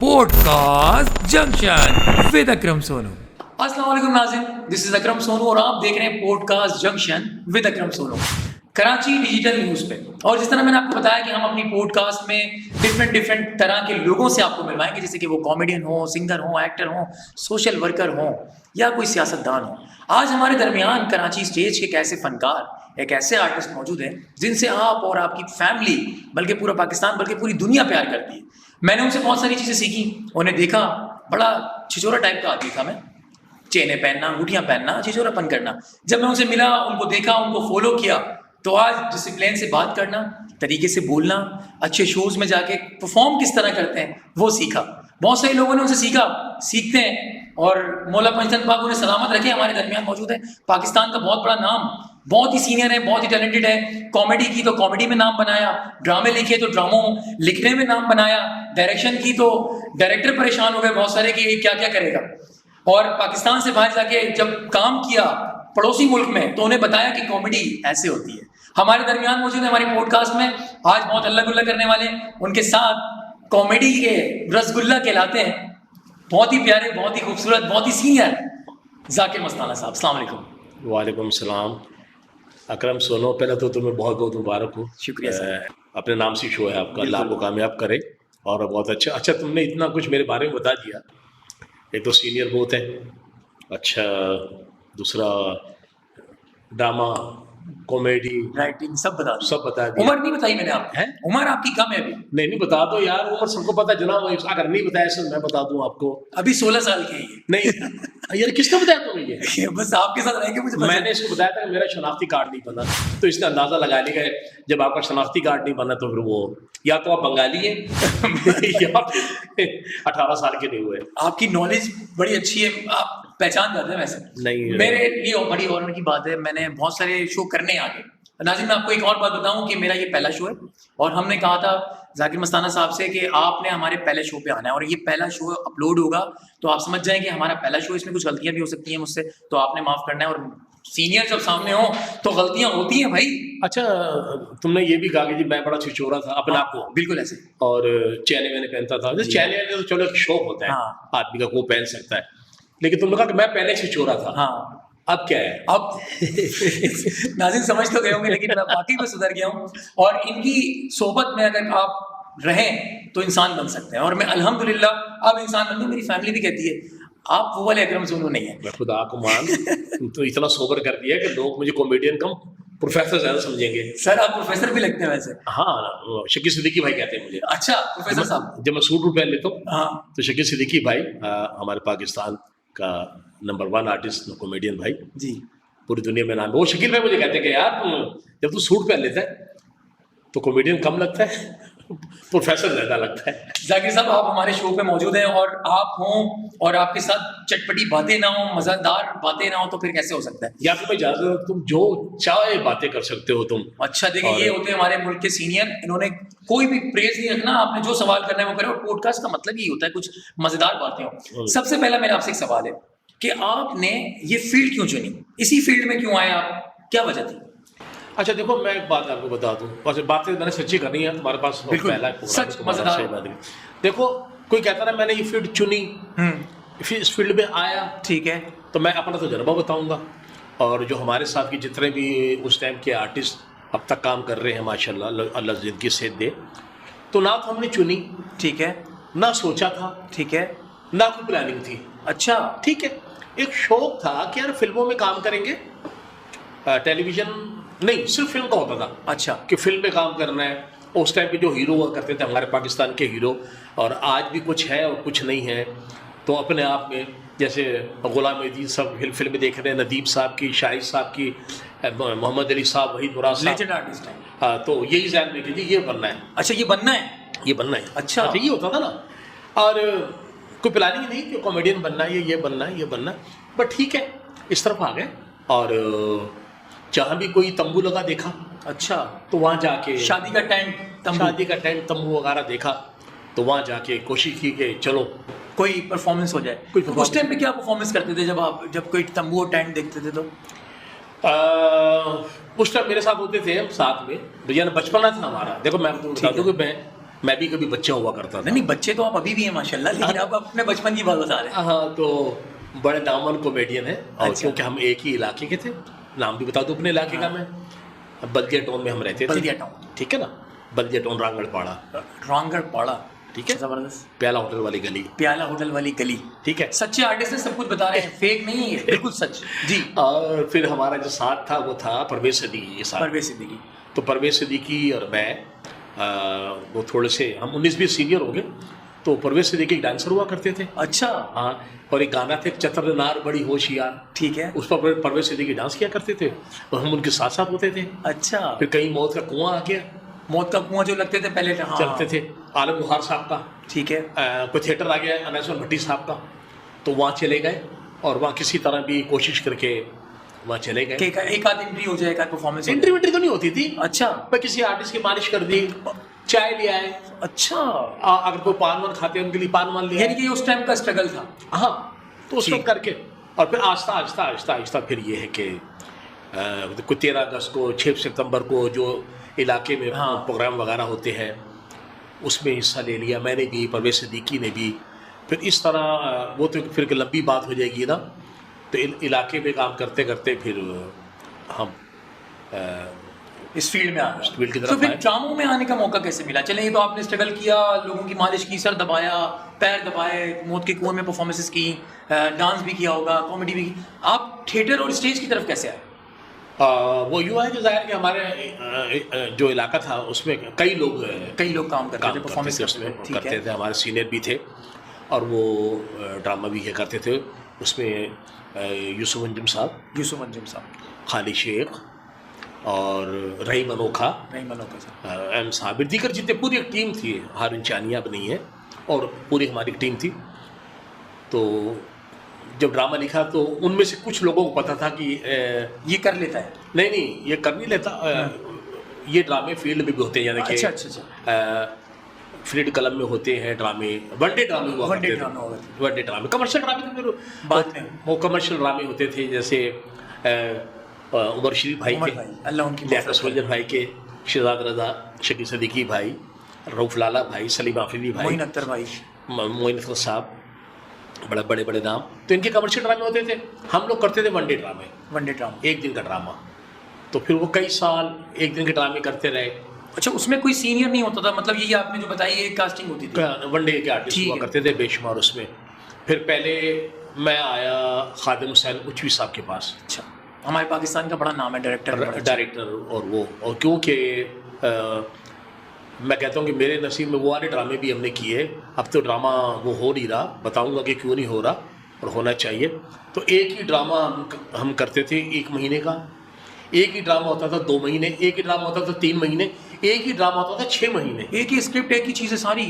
Podcast junction with अकरम सोनू। अस्सलाम वालेकुम नाज़रीन, दिस इज अकरम सोनू और आप देख रहे हैं podcast junction with Akram Sonu Karachi digital news पे। और जिस तरह मैंने आपको बताया कि हम अपनी पॉडकास्ट में डिफरेंट तरह के लोगों से आपको मिलवाएंगे, जैसे कि वो कॉमेडियन हो, सिंगर हो, एक्टर हो, सोशल वर्कर हो या कोई सियासतदान हो। आज हमारे दरमियान कराची स्टेज के एक ऐसे फनकार, एक ऐसे आर्टिस्ट मौजूद हैं जिनसे आप और आपकी फैमिली, बल्कि पूरा पाकिस्तान, बल्कि पूरी दुनिया प्यार करती है। मैंने उनसे बहुत सारी चीज़ें सीखी, उन्हें देखा, बड़ा छिछोरा टाइप का आदमी था मैं, चेनें पहनना, अंगूठियाँ पहनना, छिछोरापन करना। जब मैं उनसे मिला, उनको देखा, उनको फॉलो किया, तो आज डिसिप्लिन से बात करना, तरीके से बोलना, अच्छे शोज़ में जाके परफॉर्म किस तरह करते हैं वो सीखा। बहुत सारे लोगों ने उनसे सीखा, सीखते हैं, और मौला पंचतन पाक उन्हें सलामत रखे, हमारे दरमियान मौजूद है। पाकिस्तान का बहुत बड़ा नाम, बहुत ही सीनियर है, बहुत ही टैलेंटेड है। कॉमेडी की तो कॉमेडी में नाम बनाया, ड्रामे लिखे तो ड्रामों लिखने में नाम बनाया, डायरेक्शन की तो डायरेक्टर परेशान हो गए बहुत सारे कि ये क्या क्या करेगा। और पाकिस्तान से बाहर जाके जब काम किया पड़ोसी मुल्क में, तो उन्हें बताया कि कॉमेडी ऐसे होती है। हमारे दरमियान मौजूद है हमारी पॉडकास्ट में आज बहुत अल्लाह गुल्ला करने वाले, उनके साथ कॉमेडी के रसगुल्ला कहलाते हैं, बहुत ही प्यारे, बहुत ही खूबसूरत, बहुत ही सीनियर जाकिर मस्ताना साहब। अस्सलाम वालेकुम। वालेकुम सलाम। अकरम सोनो, पहले तो तुम्हें बहुत बहुत मुबारक हो। शुक्रिया सर। अपने नाम से शो है आपका, अल्लाह आपको कामयाब करे। और बहुत अच्छा तुमने इतना कुछ मेरे बारे में बता दिया। एक तो सीनियर बहुत है, अच्छा, दूसरा ड्रामा, कॉमेडी, राइटिंग सब बता दी। सब बता दिया। उम्र नहीं बताई मैंने आपको, हैं? उम्र आपकी कम है अभी। नहीं बता दो यार, उम्र सबको पता है जनाब। अगर नहीं बताया सर मैं बता दूं आपको। अभी 16 साल के हैं नहीं यार, किसने बताया तुम्हें ये? ये बस आपके साथ रहेंगे मुझे पता मैंने इसको बताया था कि मेरा शनाख्ती कार्ड नहीं बना, तो इसने अंदाजा लगा लिया कि जब आपका शनाख्ती कार्ड नहीं बना तो फिर वो या तो आप बंगाली हैं या फिर 18 साल के नहीं हुए। आपकी नॉलेज बड़ी अच्छी है, आप पहचान जाते हैं वैसे। नहीं, मेरे लिए बड़ी ऑनर की बात है, मैंने बहुत सारे शो करने आगे। नाज़रीन, मैं आपको एक और बात बताऊं कि मेरा ये पहला शो है, और हमने कहा था जाकिर मस्ताना साहब से कि आपने हमारे पहले शो पे आना है, और ये पहला शो अपलोड होगा तो आप समझ जाएं कि हमारा पहला शो, इसमें कुछ गलतियां भी हो सकती हैं मुझसे, तो आपने माफ़ करना है। और सीनियर जब सामने हो तो गलतियां होती हैं भाई। अच्छा, तुमने ये भी कहा कि जी मैं बड़ा छिछोरा था अपने आप को, बिल्कुल ऐसे। और चैने मैंने पहनता था। चैने मैंने तो चलो एक शौक होता है, हाँ। आदमी का, वो पहन सकता है, लेकिन तुमने कहा कि मैं पहले छिछोरा था। हाँ, अब क्या है? अब नाज़रीन समझ तो गए होंगे, लेकिन मैं वाकई में सुधर गया हूँ, और इनकी सोबत में अगर आप रहें तो इंसान बन सकते हैं। और मैं अल्हम्दुलिल्लाह अब इंसान बन गया। मेरी फैमिली भी कहती है आप वो वाले अकरम सोनू नहीं है। मैं खुदा को मान, तुम तो इतना सोबर कर दिया कि लोग मुझे कॉमेडियन कम प्रोफेसर ज्यादा समझेंगे। सर आप प्रोफेसर भी लगते हैं वैसे। हाँ, शकील सिद्दीकी भाई कहते हैं मुझे। अच्छा प्रोफेसर साहब। जब मैं सूट पहन लेता हूँ हाँ तो शकील सिद्दीकी भाई, हमारे पाकिस्तान का नंबर 1 आर्टिस्ट, कॉमेडियन भाई, जी। पूरी दुनिया में नाम है। वो शकील भाई मुझे कहते हैं कि यार जब तू सूट पहन लेता है तो कॉमेडियन कम लगता है, प्रोफेसर ज्यादा लगता है। जाकिर साहब, आप हमारे शो पे मौजूद हैं, और आप हों और आपके साथ चटपटी बातें ना हो, मजेदार बातें ना हो, तो फिर कैसे हो सकता है? या तुम्हें इजाजत, तुम जो चाहे बातें कर सकते हो तुम। अच्छा देखिए, ये होते हैं हमारे मुल्क के सीनियर, इन्होंने कोई भी प्रेज नहीं रखना, आपने जो सवाल करना है वो करें, और पॉडकास्ट का मतलब यही होता है कुछ मजेदार बातें हो। सबसे पहला मेरा आपसे एक सवाल है कि आपने ये फील्ड क्यों चुनी, इसी फील्ड में क्यों आए आप, क्या वजह थी? अच्छा देखो, मैं एक बात आपको बता दूं, और बातें मैंने सच्ची करनी है, तुम्हारे पास बिल्कुल, पहला सच मजेदार। देखो, कोई कहता ना मैंने ये फील्ड चुनी, फिर इस फील्ड में आया, ठीक है, तो मैं अपना तजुर्बा बताऊंगा, और जो हमारे साथ के जितने भी उस टाइम के आर्टिस्ट अब तक काम कर रहे हैं, माशाल्लाह, अल्लाह जिंदगी सेहत दे। तो ना तो हमने चुनी, ठीक है, ना सोचा था, ठीक है, ना कोई प्लानिंग थी। अच्छा, ठीक है, एक शौक था कि यार फिल्मों में काम करेंगे, टेलीविजन नहीं, सिर्फ फिल्म का होता था। अच्छा, कि फिल्म में काम करना है। उस टाइम पे जो हीरो हुआ करते थे हमारे पाकिस्तान के हीरो, और आज भी कुछ है और कुछ नहीं है, तो अपने आप में जैसे गुलाम अजीज सब फिल्में देख रहे हैं, नदीम साहब की, शाहिद साहब की, मोहम्मद अली साहब, वहीद मुराद साहब, लेजेंड आर्टिस्ट है। हाँ, तो यही ज़हन में कीजिए, ये बनना है, अच्छा, ये बनना है, ये बनना है। अच्छा, ये होता था ना, और कोई प्लानिंग नहीं कि कॉमेडियन बनना है, ये बनना है, ये बनना है, बट ठीक है, इस तरफ आ गए। और जहाँ भी कोई तंबू लगा देखा, अच्छा, तो वहाँ जाके शादी का टेंट, शादी का टेंट, तंबू वगैरह देखा, तो वहाँ जाके कोशिश की कि चलो कोई परफॉर्मेंस हो जाए। कोई performance। उस टाइम पे क्या परफॉर्मेंस करते थे जब कोई तंबू और टेंट देखते थे तो? उस टाइम मेरे साथ होते थे हम साथ में, भैया ने बचपना था हमारा। देखो मैं तुमको बता दूँ कि मैं मैं भी कभी बच्चा हुआ करता था। नहीं बच्चे तो आप अभी भी हैं माशाल्लाह, लेकिन आप अपने बचपन की बात बता रहे हैं। हाँ, तो बड़े नामन कॉमेडियन है, और अच्छा। क्योंकि हम एक ही इलाके के थे, नाम भी बता दूं अपने इलाके का मैं, बल्दिया टाउन में हम रहते थे। बल्दिया टाउन, ठीक है ना, बल्दिया टाउन, रांगड़ पाड़ा, रांगड़ पाड़ा, ठीक है, जबरदस्त, प्याला होटल वाली गली, प्याला होटल वाली गली, ठीक है। सच्चे आर्टिस्ट है, सब कुछ बता रहे हैं, फेक नहीं है ये, बिल्कुल सच जी। और फिर हमारा जो साथ था वो था परवेज सिद्दीकी के साथ। परवेज सिद्दीकी, तो परवेज सिद्दीकी और मैं वो थोड़े से हम 19-20 सीनियर हो गए। तो परवेज सिद्दीकी एक डांसर हुआ करते थे। अच्छा, हाँ, और एक गाना था, चतुरनार बड़ी होशियार, ठीक है, उस पर परवेज सिद्दीकी डांस किया करते थे और हम उनके साथ साथ होते थे। अच्छा। फिर कहीं मौत का कुआं आ गया, मौत का कुआं जो लगते थे पहले, हाँ, चलते थे, आलम गुहार साहब का, ठीक है, कोई थिएटर आ गया अनैसवन भट्टी साहब का, तो वहाँ चले गए और वहाँ किसी तरह भी कोशिश करके वहाँ चले गए। एक आध एंट्री हो जाए, एक आध परफॉर्मेंस, एंट्री वेंट्री तो नहीं होती थी। अच्छा, मैं किसी आर्टिस्ट की मालिश कर दी, चाय ले आए, अच्छा, अगर कोई पान वान खाते हैं उनके लिए पान वान ले यानी आए। कि उस टाइम का स्ट्रगल था। हाँ, तो उस ठीक। वक्त करके और फिर आहिस्ता आहिस्ता आहिस्ता आहिस्ता फिर ये है कि कोई 13 अगस्त को, 6 सितंबर को जो इलाके में हाँ। प्रोग्राम वगैरह होते हैं उसमें हिस्सा ले लिया मैंने भी, परवेज सिद्दीकी ने भी। फिर इस तरह वो तो फिर लंबी बात हो जाएगी ना, तो इलाके में काम करते करते फिर हम इस फील्ड में आ गए। फील्ड की तो तरफ फिर आए। ड्रामों में आने का मौका कैसे मिला? चले, ये तो आपने स्ट्रगल किया, लोगों की मालिश की, सर दबाया, पैर दबाए, मौत के कुएं में परफॉर्मेंसेस की, डांस भी किया होगा, कॉमेडी भी की, आप थिएटर और स्टेज की तरफ कैसे आए? वो यूँ है कि जाहिर कि हमारे जो इलाका था उसमें कई लोग काम करते थे, परफॉर्मेंस उसमें ठीक करते है। थे, हमारे सीनियर भी थे और वो ड्रामा भी किया करते थे। उसमें यूसुफ अंजुम साहब, यूसुफ अंजुम साहब, खालिद शेख और रहीम अनोखा, नहीं मनोका साहब, एम साबिर, दीगर जितने पूरी एक टीम थी, हारून चानिया भी नहीं है, और पूरी हमारी टीम थी। तो जब ड्रामा लिखा तो उनमें से कुछ लोगों को पता था कि ये कर लेता है। नहीं ये कर नहीं लेता, ये ड्रामे फील्ड में भी होते हैं, यानी कि अच्छा अच्छा अच्छा, फील्ड कलम में होते हैं ड्रामे, वनडे ड्रामे हुआ वनडे करते थे। ड्रामे होते थे। वनडे ड्रामे, कमर्शियल ड्रामे तो फिर बाद में। वो कमर्शियल ड्रामे होते थे, जैसे उमर शरीफ भाई उमर के, भाई, अल्लाह उनकी लियाकत सुलझन भाई के, शहजाद रजा, शकील सदीकी भाई, रऊफ लाला भाई, सलीम आफरीदी भाई, मोइन अख्तर भाई, मोइन अख्तर साहब, बड़े बड़े नाम। तो इनके कमर्शियल ड्रामे होते थे, हम लोग करते थे वनडे ड्रामे, वनडे ड्रामा। एक दिन का ड्रामा। तो फिर वो कई साल एक दिन के ड्रामे करते रहे। अच्छा, उसमें कोई सीनियर नहीं होता था, मतलब ये आपने जो बताई ये कास्टिंग होती थी? वनडे के आर्टिस्ट ठीक हुआ है। करते थे बेशुमार उसमें। फिर पहले मैं आया खादिम हुसैन उचवी साहब के पास, अच्छा, हमारे पाकिस्तान का बड़ा नाम है डायरेक्टर, डायरेक्टर, और क्योंकि मैं कहता हूँ कि मेरे नसीब में वो वाले ड्रामे भी हमने किए। अब तो ड्रामा वो हो नहीं रहा, बताऊँगा कि क्यों नहीं हो रहा, और होना चाहिए। तो एक ही ड्रामा हम करते थे 1 महीने का, एक ही ड्रामा होता था 2 महीने, एक ही ड्रामा होता था 3 महीने, एक ही ड्रामा होता था 6 महीने। एक ही स्क्रिप्ट, एक ही चीजें सारी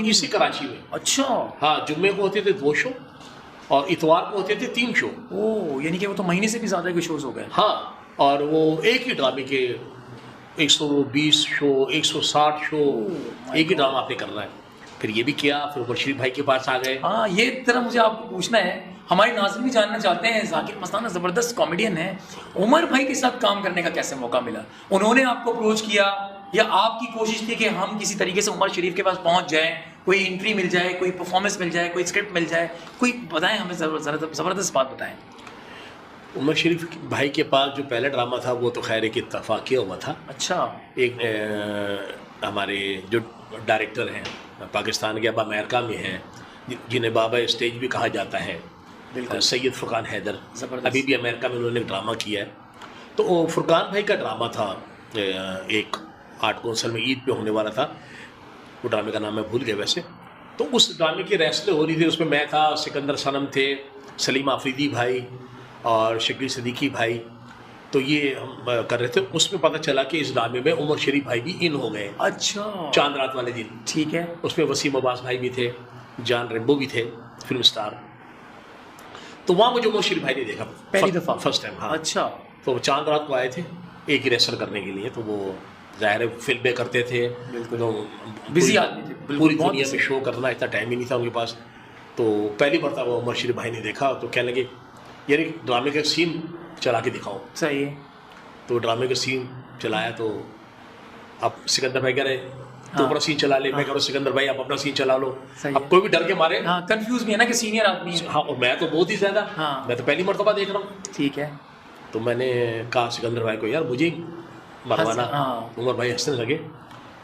इसी कराची में। अच्छा, हाँ, जुम्मे को होते थे 2 शो और इतवार को होते थे 3 शो। ओ, यानी कि वो तो महीने से भी ज्यादा के शोज हो गए। हाँ, और वो एक ही ड्रामे के 120 शो, 160 शो, एक ही ड्रामा आपने करना है। फिर ये भी किया, फिर बशीर भाई के पास आ गए। हाँ, ये तरह मुझे आपको पूछना है, हमारे नाज़रीन भी जानना चाहते हैं, जाकिर मस्ताना ज़बरदस्त कॉमेडियन है, उमर भाई के साथ काम करने का कैसे मौका मिला? उन्होंने आपको अप्रोच किया या आपकी कोशिश थी कि हम किसी तरीके से उमर शरीफ के पास पहुंच जाएं, कोई एंट्री मिल जाए, कोई परफॉर्मेंस मिल जाए, कोई स्क्रिप्ट मिल जाए? कोई बताएं हमें, ज़बरदस्त बात बताएं। उमर शरीफ भाई के पास जो पहला ड्रामा था वो तो खैर एक इत्तफाकिया हुआ था। अच्छा, एक हमारे जो डायरेक्टर हैं पाकिस्तान के, अब अमेरिका में हैं, जिन्हें बाबा स्टेज भी कहा जाता है, बिल्कुल, सैयद फुरकान हैदर, ज़बरदस्त। अभी भी अमेरिका में उन्होंने एक ड्रामा किया है। तो वो फुरकान भाई का ड्रामा था, एक आर्ट कौंसल में ईद पे होने वाला था, वो ड्रामे का नाम मैं भूल गया वैसे। तो उस ड्रामे की रेसलें हो रही थी, उसमें मैं था, सिकंदर सनम थे, सलीम आफरीदी भाई और शकील सदीकी भाई। तो ये हम कर रहे थे। उसमें पता चला कि इस ड्रामे में उमर शरीफ भाई भी इन हो गए। अच्छा, चांद रात वाले दिन, ठीक है। उसमें वसीम अब्बास भाई भी थे, जान रेम्बो भी थे, फिल्म स्टार। तो वहाँ मुझे उमर शरीफ भाई ने देखा पहली दफ़ा, फर्स्ट टाइम। हाँ, अच्छा, तो चांद रात को आए थे एक ही रेसल करने के लिए। तो वो ज़ाहिर है फिल्में करते थे, बिल्कुल, तो बिजी आदमी थे, बिल्कुल, पूरी बहुत दुनिया में busy। शो करना इतना टाइम ही नहीं था उनके पास। तो पहली मरतबा उमर शरीफ भाई ने देखा तो कहने लगे यार एक ड्रामे का सीन चला के दिखाओ। सही है। तो ड्रामे का सीन चलाया तो अब सिकंदर भाई कह रहे तो अपना सीन चला ले, मैं कह रहा हूँ सिकंदर भाई आप अपना सीन चला लो। सही अब है। कोई भी डर के मारे, हाँ, कंफ्यूज भी है ना कि सीनियर आदमी है। हाँ, और मैं तो बहुत ही ज्यादा, हाँ। मैं तो पहली मर्तबा देख रहा हूँ। ठीक है। तो मैंने कहा सिकंदर भाई को यार मुझे ही मरवाना। हाँ। उमर भाई हंसने लगे।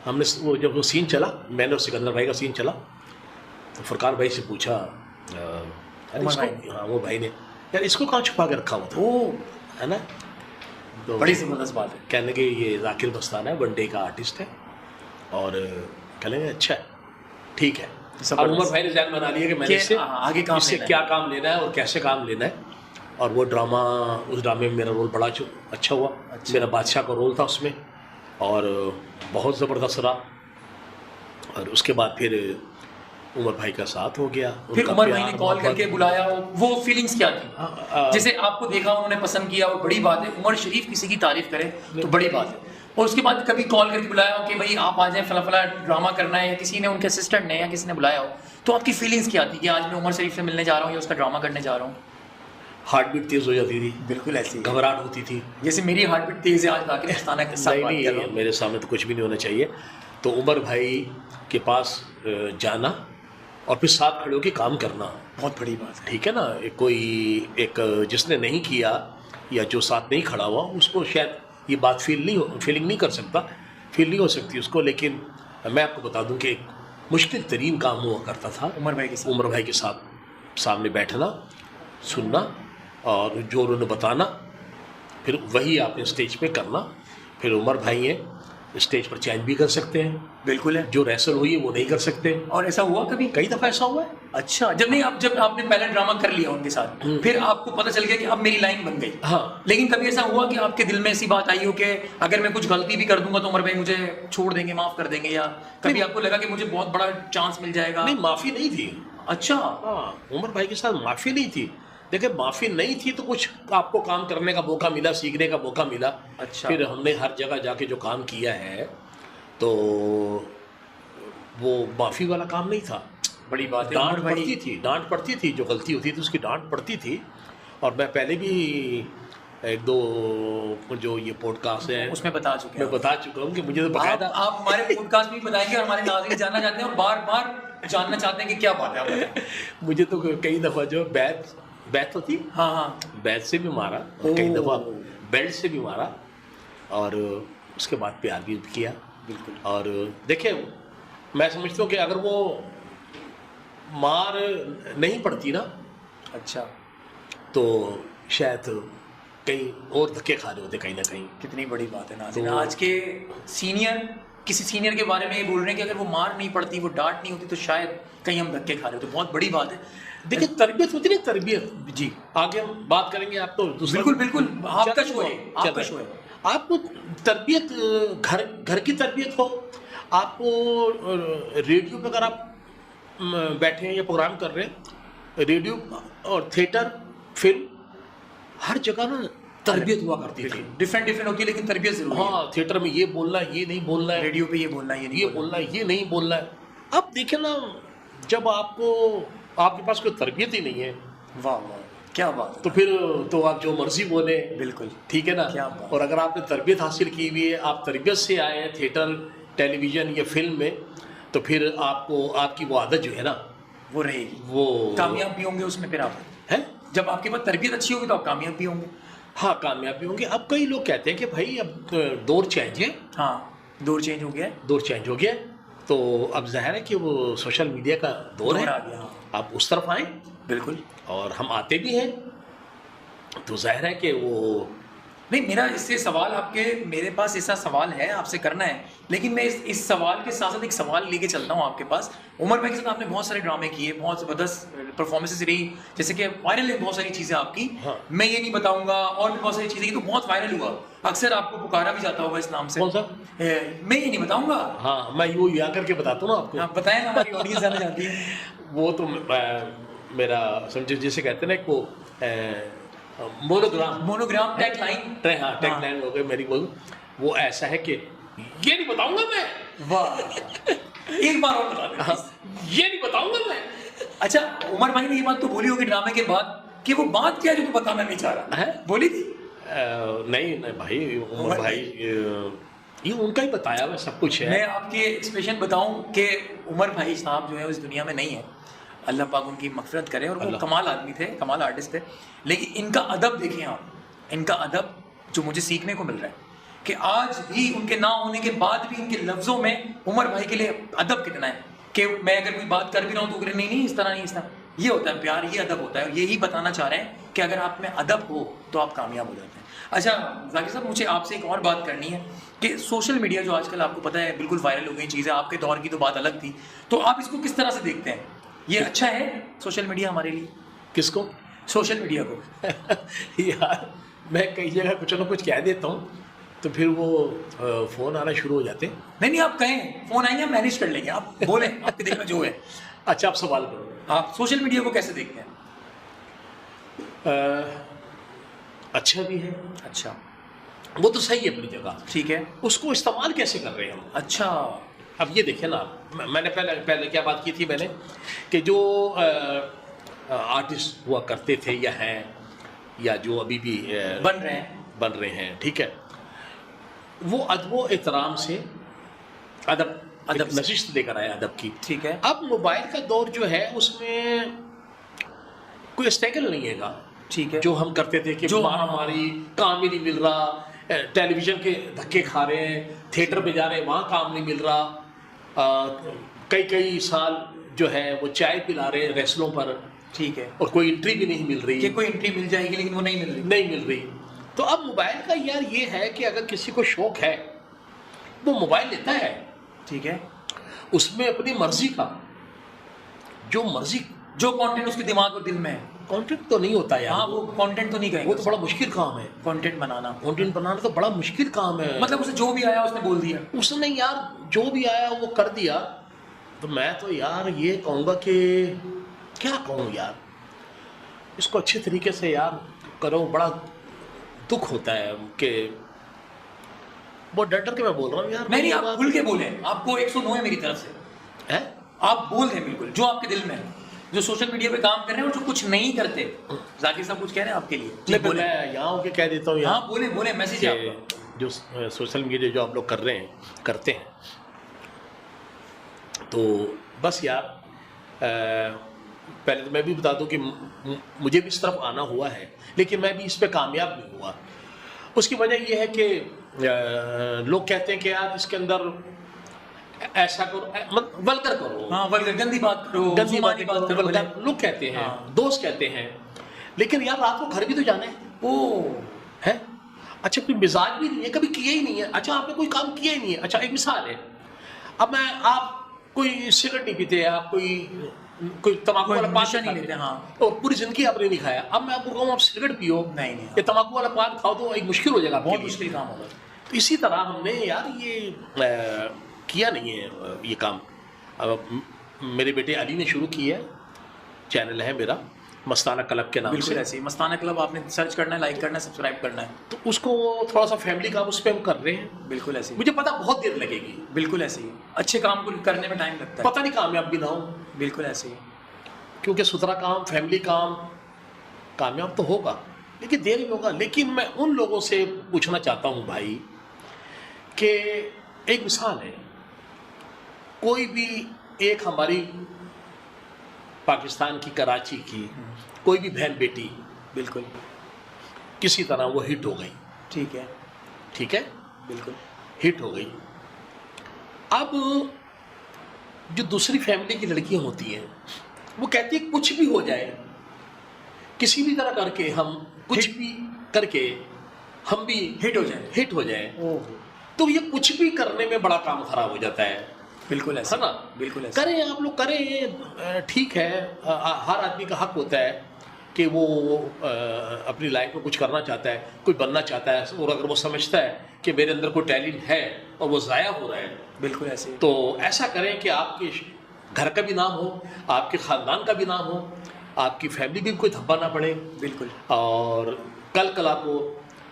हमने वो जब वो सीन चला, मैंने और सिकंदर भाई का सीन चला, तो फुरकान भाई से पूछा उमर इसको, भाई हाँ वो भाई ने, यार इसको कहाँ छुपा के रखा हुआ था, ओ, है ना। तो बड़ी जबरदस्त बात है। कहने के ये जाकिर मस्ताना है, वनडे का आर्टिस्ट है, और कहने लगे अच्छा है, ठीक है। और उमर भाई ने ध्यान बना लिया कि मैंने इससे आगे काम इससे लेना है। क्या काम लेना है और कैसे काम लेना है। और वो ड्रामा, उस ड्रामे में मेरा रोल बड़ा अच्छा हुआ। मेरा बादशाह का रोल था उसमें, और बहुत ज़बरदस्त रहा। और उसके बाद फिर उमर भाई का साथ हो गया। फिर उनका उमर भाई प्यार, ने कॉल मोहब्बत। करके बुलाया हो, वो फीलिंग्स क्या थी? जैसे आपको देखा उन्होंने पसंद किया, वो बड़ी बात है। उमर शरीफ किसी की तारीफ करे तो बड़ी बात है। और उसके बाद कभी कॉल करके बुलाया हो कि भाई आप आ जाएं, फला फला ड्रामा करना है, या किसी ने, उनके असिस्टेंट ने या किसी ने बुलाया हो, तो आपकी फीलिंग्स क्या थी कि आज मैं उमर शरीफ से मिलने जा रहा हूँ या उसका ड्रामा करने जा रहा हूँ? हार्ट बीट तेज हो जाती थी, बिल्कुल ऐसी घबराहट होती थी। जैसे मेरी हार्ट बीट तेज है आज जाकिर मस्ताना के साथ बात कर रहा नहीं, हूँ। मेरे सामने तो कुछ भी नहीं होना चाहिए। तो उमर भाई के पास जाना और फिर साथ खड़े होकर काम करना, बहुत बड़ी बात है। ठीक है ना। एक जिसने नहीं किया या जो साथ नहीं खड़ा हुआ, उसको शायद ये बात फीलिंग नहीं कर सकता, फील नहीं हो सकती उसको। लेकिन मैं आपको बता दूं कि एक मुश्किल तरीन काम हुआ करता था उमर भाई के साथ। उमर भाई के साथ सामने बैठना, सुनना, और जो उन्होंने बताना, फिर वही आपने स्टेज पे करना। फिर उमर भाई हैं, स्टेज पर चेंज भी कर सकते हैं, बिल्कुल है। जो रेसल हुई है वो नहीं कर सकते। और ऐसा हुआ कभी? कई दफ़ा ऐसा हुआ है। अच्छा, जब आपने पहले ड्रामा कर लिया उनके साथ, फिर आपको पता चल गया कि अब मेरी लाइन बन गई। हाँ। लेकिन कभी ऐसा हुआ कि आपके दिल में ऐसी बात आई हो कि अगर मैं कुछ गलती भी कर दूंगा तो उमर भाई मुझे छोड़ देंगे, माफ कर देंगे, या कभी आपको लगा कि मुझे बहुत बड़ा चांस मिल जाएगा? नहीं, माफ़ी नहीं थी। अच्छा। हाँ, उमर भाई के साथ माफ़ी नहीं थी। देखिए, माफ़ी नहीं थी तो कुछ आपको काम करने का मौका मिला, सीखने का मौका मिला। अच्छा। फिर हमने हर जगह जाके जो काम किया है, तो वो माफ़ी वाला काम नहीं था। बड़ी बात है। डांट उमर भाई पड़ती थी, डांट पड़ती थी, जो गलती होती थी उसकी डांट पड़ती थी। और मैं पहले भी एक दो जो ये पॉडकास्ट है उसमें बता चुके मैं हैं। बता चुका हूँ कि मुझे तो आप बकायदा आप हमारे पॉडकास्ट में भी बताएंगे और हमारे नाज़रीन जानना चाहते हैं और बार बार जानना चाहते हैं कि क्या बात है, आप बताएं। मुझे तो कई दफ़ा जो बैत होती, हाँ हाँ। बैट से भी मारा, और कई ओह। दफ़ा बेल्ट से भी मारा, और उसके बाद प्यार भी किया। बिल्कुल। और देखिए, मैं समझता हूँ कि अगर वो मार नहीं पड़ती ना, अच्छा, तो शायद कहीं और धक्के खा रहे होते कहीं ना कहीं। कितनी बड़ी बात है नाज़रीन। तो- आज के सीनियर किसी सीनियर के बारे में ये बोल रहे हैं कि अगर वो मार नहीं पड़ती, वो डांट नहीं होती, तो शायद कहीं हम धक्के खा रहे होते। बहुत बड़ी बात है। देखिए, तरबियत होती है, तरबियत। जी, आगे हम बात करेंगे, आप तो दूसरा बिल्कुल बिल्कुल, आपका चल- शो है, चल आपका रहा शो है। आपको तरबियत, घर की तरबियत हो, आपको रेडियो पे अगर आप बैठे हैं या प्रोग्राम कर रहे हैं, रेडियो और थिएटर, फिल्म, हर जगह ना तरबियत हुआ करती थी। डिफरेंट डिफरेंट होती है, लेकिन तरबियत जरूर है। हाँ, थिएटर में ये बोलना है, ये नहीं बोलना है, रेडियो पे ये बोलना है, ये नहीं ये बोलना। बोलना है, ये नहीं बोलना है। अब देखिए ना, जब आपके पास कोई तरबियत ही नहीं है, वाह वाह, क्या बात है। तो फिर तो आप जो मर्जी बोले, बिल्कुल, ठीक है ना। क्या बात। और अगर आपने तरबियत हासिल की हुई है, आप तरबियत से आए हैं थिएटर, टेलीविज़न या फिल्म में, तो फिर आपकी वो आदत जो है ना, वो रहेगी। वो कामयाब भी होंगे उसमें फिर आप। है। जब आपके पास तरबियत अच्छी होगी तो आप कामयाब भी होंगे। हाँ, कामयाब भी होंगे। अब कई लोग कहते हैं कि भाई अब दौर चेंज है, हाँ, दौर चेंज हो गया है। दौर चेंज हो गया, तो अब जाहिर है कि वो सोशल मीडिया का दौर है, आ गया, हाँ। आप उस तरफ आए, बिल्कुल। और हम आते भी हैं, तो जाहिर है कि वो नहीं, मेरा इससे सवाल मेरे पास ऐसा सवाल है आपसे करना है, लेकिन मैं इस सवाल के साथ साथ एक सवाल लेके चलता हूँ आपके पास। उमर भाई के साथ आपने बहुत सारे ड्रामे किए, बहुत ज़बरदस्त परफॉर्मेंसेस रही, जैसे कि वायरल है बहुत सारी चीज़ें आपकी। हाँ। मैं ये नहीं बताऊंगा, और भी बहुत सारी चीज़ें की तो बहुत वायरल हुआ, अक्सर आपको पुकारा भी जाता होगा इस नाम से। कौन सा? मैं ये नहीं बताऊंगा। हाँ, मैं वो यहाँ करके बताता हूँ ना आपको। हाँ, बताएं ना, हमारी ऑडियंस जाना चाहती है। वो तो मेरा समझो, जैसे कहते हैं ना, एक वो मोनोग्राम टैग लाइन। हाँ, टैग लाइन हो गई मेरी। वो ऐसा है कि ये नहीं बताऊंगा मैं। वाह, एक बार और बता हाँ, दें। ये नहीं बताऊंगा मैं। अच्छा, उमर भाई ने ये बात तो बोली होगी ड्रामे के बाद कि वो बात क्या है जो तू बताना नहीं चाह रहा है? बोली थी? नहीं भाई, उमर भाई ये उनका ही बताया हुआ सब कुछ है। मैं आपके एक्सप्रेशन बताऊं कि उमर भाई साहब जो है उस दुनिया में नहीं है, अल्लाह पाक उनकी मगफिरत करे, और वो अल्लाह। कमाल आदमी थे, कमाल आर्टिस्ट थे। लेकिन इनका अदब देखें आप, इनका अदब जो मुझे सीखने को मिल रहा है कि आज भी उनके ना होने के बाद भी इनके लफ्ज़ों में उमर भाई के लिए अदब कितना है कि मैं अगर कोई बात कर भी रहा हूँ तो कह रहे नहीं नहीं इस तरह नहीं, इस तरह। ये होता है प्यार, ये अदब होता है, और यही बताना चाह रहे हैं कि अगर आप में अदब हो तो आप कामयाब हो जाते हैं। अच्छा जाकिर साहब, मुझे आपसे एक और बात करनी है कि सोशल मीडिया जो आजकल आपको पता है बिल्कुल वायरल हो गई चीज़ है, आपके दौर की तो बात अलग थी, तो आप इसको किस तरह से देखते हैं? ये अच्छा है सोशल मीडिया हमारे लिए? किसको? सोशल मीडिया को? यार मैं कई जगह कुछ ना कुछ कह देता हूँ तो फिर वो फ़ोन आना शुरू हो जाते हैं। नहीं नहीं, आप कहें, फोन आएंगे, हम मैनेज कर लेंगे, आप बोलें, आपके दिल में जो है। अच्छा आप सवाल करो। आप सोशल मीडिया को कैसे देखते हैं? अच्छा भी है, अच्छा, वो तो सही है अपनी जगह, ठीक है। उसको इस्तेमाल कैसे कर रहे हैं हम। अच्छा, अब ये देखिए ना, मैंने पहले क्या बात की थी मैंने, कि जो आर्टिस्ट हुआ करते थे या हैं या जो अभी भी बन रहे हैं, ठीक है, वो अदब एहतराम से अदब नशिस्त लेकर आए अदब की, ठीक है। अब मोबाइल का दौर जो है उसमें कोई स्ट्रगल नहीं है, ठीक है। जो हम करते थे कि जो मारामारी, काम ही नहीं मिल रहा, टेलीविजन के धक्के खा रहे हैं, थिएटर पे जा रहे हैं, वहाँ काम नहीं मिल रहा, कई साल जो है वो चाय पिला रहे हैं रेस्टोरों पर, ठीक है, और कोई एंट्री भी नहीं मिल रही, कि कोई एंट्री मिल जाएगी लेकिन वो नहीं मिल रही। तो अब मोबाइल का यार ये है कि अगर किसी को शौक है वो मोबाइल लेता है, ठीक है, उसमें अपनी मर्जी का जो कंटेंट उसके दिमाग और दिल में है, कंटेंट तो नहीं होता यार, हाँ वो कंटेंट तो नहीं कहेंगे, वो तो बड़ा मुश्किल काम है। कंटेंट बनाना तो बड़ा मुश्किल काम है, मतलब उसे जो भी आया उसने बोल दिया, उसने यार जो भी आया वो कर दिया। तो मैं तो यार ये कहूँगा कि क्या कहूँ यार, इसको अच्छे तरीके से यार करो। बड़ा दुख होता है कि बहुत डर के मैं बोल रहा हूँ यार। नहीं आप खुल के बोले, आपको 109 है मेरी तरफ से, है आप बोल दें बिल्कुल जो आपके दिल में है, जो सोशल मीडिया पे काम कर रहे हैं और जो कुछ नहीं करते। जाकिर साहब कुछ कह रहे हैं आपके लिए? मैं यहाँ होके कह देता हूँ, हाँ बोले, मैसेज है आपका। जो सोशल मीडिया जो आप लोग करते हैं, तो बस यार पहले तो मैं भी बता दूं कि मुझे भी इस तरफ आना हुआ है, लेकिन मैं भी इस पे कामयाब नहीं हुआ। उसकी वजह यह है कि लोग कहते हैं कि यार इसके अंदर ऐसा करो, मतलब वल्गर करो, हाँ वल्गर, गंदी बात करो, गंदी बात करो, वल्गर लोग कहते हैं, हाँ। दोस्त कहते हैं, लेकिन यार रात को घर भी तो जाना है। ओ है अच्छा, कोई मिजाज भी नहीं है, कभी किया ही नहीं है, अच्छा आपने कोई काम किया ही नहीं है। अच्छा एक मिसाल है, अब आप कोई सिगरेट नहीं पीते, आप कोई तंबाकू वाला पान नहीं लेते, हाँ, और पूरी जिंदगी आपने नहीं खाया, अब मैं आपको कहूँ आप सिगरेट पियो, नहीं ये तंबाकू वाला पान खाओ तो एक मुश्किल हो जाएगा, बहुत मुश्किल काम होगा। तो इसी तरह हमने यार ये किया नहीं है ये काम। अब मेरे बेटे अली ने शुरू किया है, चैनल है मेरा मस्ताना क्लब के नाम से। बिल्कुल ऐसे ही मस्ताना क्लब आपने सर्च करना है, लाइक करना है, सब्सक्राइब करना है। तो उसको थोड़ा सा फैमिली काम उस पर हम कर रहे हैं। बिल्कुल ऐसे ही, मुझे पता बहुत देर लगेगी, बिल्कुल ऐसे ही, अच्छे काम को करने में टाइम लगता है, पता नहीं कामयाब भी ना हो, बिल्कुल ऐसे ही, क्योंकि सुथरा काम, फैमिली काम कामयाब तो होगा लेकिन देर में होगा। लेकिन मैं उन लोगों से पूछना चाहता हूँ भाई कि एक मिसाल है, कोई भी एक हमारी पाकिस्तान की कराची की कोई भी बहन बेटी बिल्कुल किसी तरह वो हिट हो गई, ठीक है, बिल्कुल हिट हो गई। अब जो दूसरी फैमिली की लड़कियां होती हैं वो कहती है कुछ भी हो जाए, किसी भी तरह करके हम कुछ भी करके हम भी हिट हो जाए। तो ये कुछ भी करने में बड़ा काम खराब हो जाता है। बिल्कुल ऐसा है ना, बिल्कुल ऐसा। करें आप लोग करें, ठीक है, हर आदमी का हक होता है कि वो अपनी लाइफ में कुछ करना चाहता है, कोई बनना चाहता है, और अगर वो समझता है कि मेरे अंदर कोई टैलेंट है और वो ज़ाया हो रहा है, बिल्कुल ऐसे, तो ऐसा करें कि आपके घर का भी नाम हो, आपके ख़ानदान का भी नाम हो, आपकी फैमिली भी कोई धब्बा ना पड़े। बिल्कुल। और कल आपको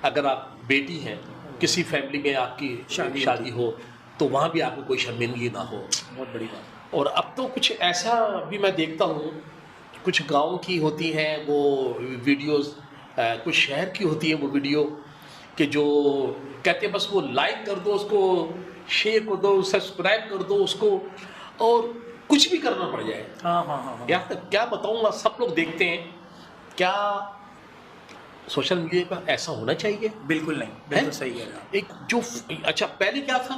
अगर आप बेटी हैं, किसी फैमिली में आपकी शादी हो तो वहाँ भी आपको कोई शर्मिंदगी ना हो, बहुत बड़ी बात। और अब तो कुछ ऐसा भी मैं देखता हूँ, कुछ गांव की होती हैं वो वीडियोस, कुछ शहर की होती है वो वीडियो कि जो कहते हैं बस वो लाइक कर दो उसको, शेयर कर दो, सब्सक्राइब कर दो उसको, और कुछ भी करना पड़ जाए। हाँ हाँ हाँ हाँ। यार क्या बताऊंगा, सब लोग देखते हैं। क्या सोशल मीडिया पर ऐसा होना चाहिए? बिल्कुल नहीं, बिल्कुल सही कह रहे हैं आप। एक जो अच्छा पहले क्या था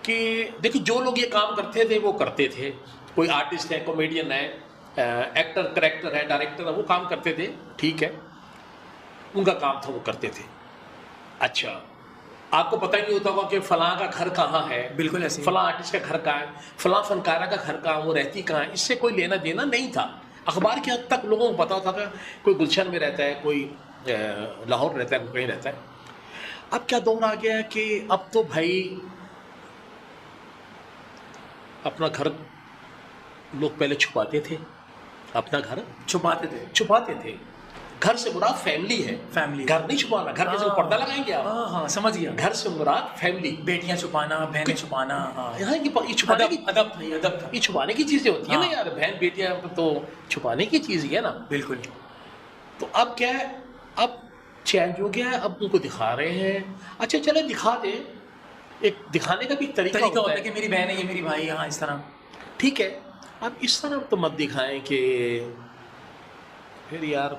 कि देखिए जो लोग ये काम करते थे वो करते थे, कोई आर्टिस्ट है, कॉमेडियन है, एक्टर करेक्टर है, डायरेक्टर है, वो काम करते थे, ठीक है, उनका काम था वो करते थे। अच्छा आपको पता ही नहीं होता होगा कि फलां का घर कहाँ है, बिल्कुल ऐसे ही। फलां आर्टिस्ट का घर कहाँ है, फलां फनकारा का घर कहाँ, वो रहती कहाँ है, इससे कोई लेना देना नहीं था। अखबार के हद तक लोगों को पता था कि कोई गुलशन में रहता है, कोई लाहौर रहता है, कहीं रहता है। अब क्या दौर आ गया है कि अब तो भाई अपना घर लोग पहले छुपाते थे, अपना घर छुपाते थे। घर से मुराद फैमिली है, फैमिली। घर नहीं छुपाना, घर के पर्दा लगाएंगे आप। हाँ हाँ समझ गया। घर से मुराद फैमिली, बेटियां छुपाना, बहनें छुपाना। हाँ यहाँ ये छुपाने की अदब था, ये अदब था। ये छुपाने की चीजें होती है ना हाँ। यार, बहन बेटियां तो छुपाने की चीज ही है ना। बिल्कुल। तो अब क्या है, अब चेंज हो गया है, अब उनको दिखा रहे हैं। अच्छा चले दिखा दे, एक दिखाने का भी तरीका होता है कि मेरी बहन है, ये मेरी भाई है, हाँ इस तरह। ठीक है, अब इस तरह तो मत दिखाएं कि फिर यार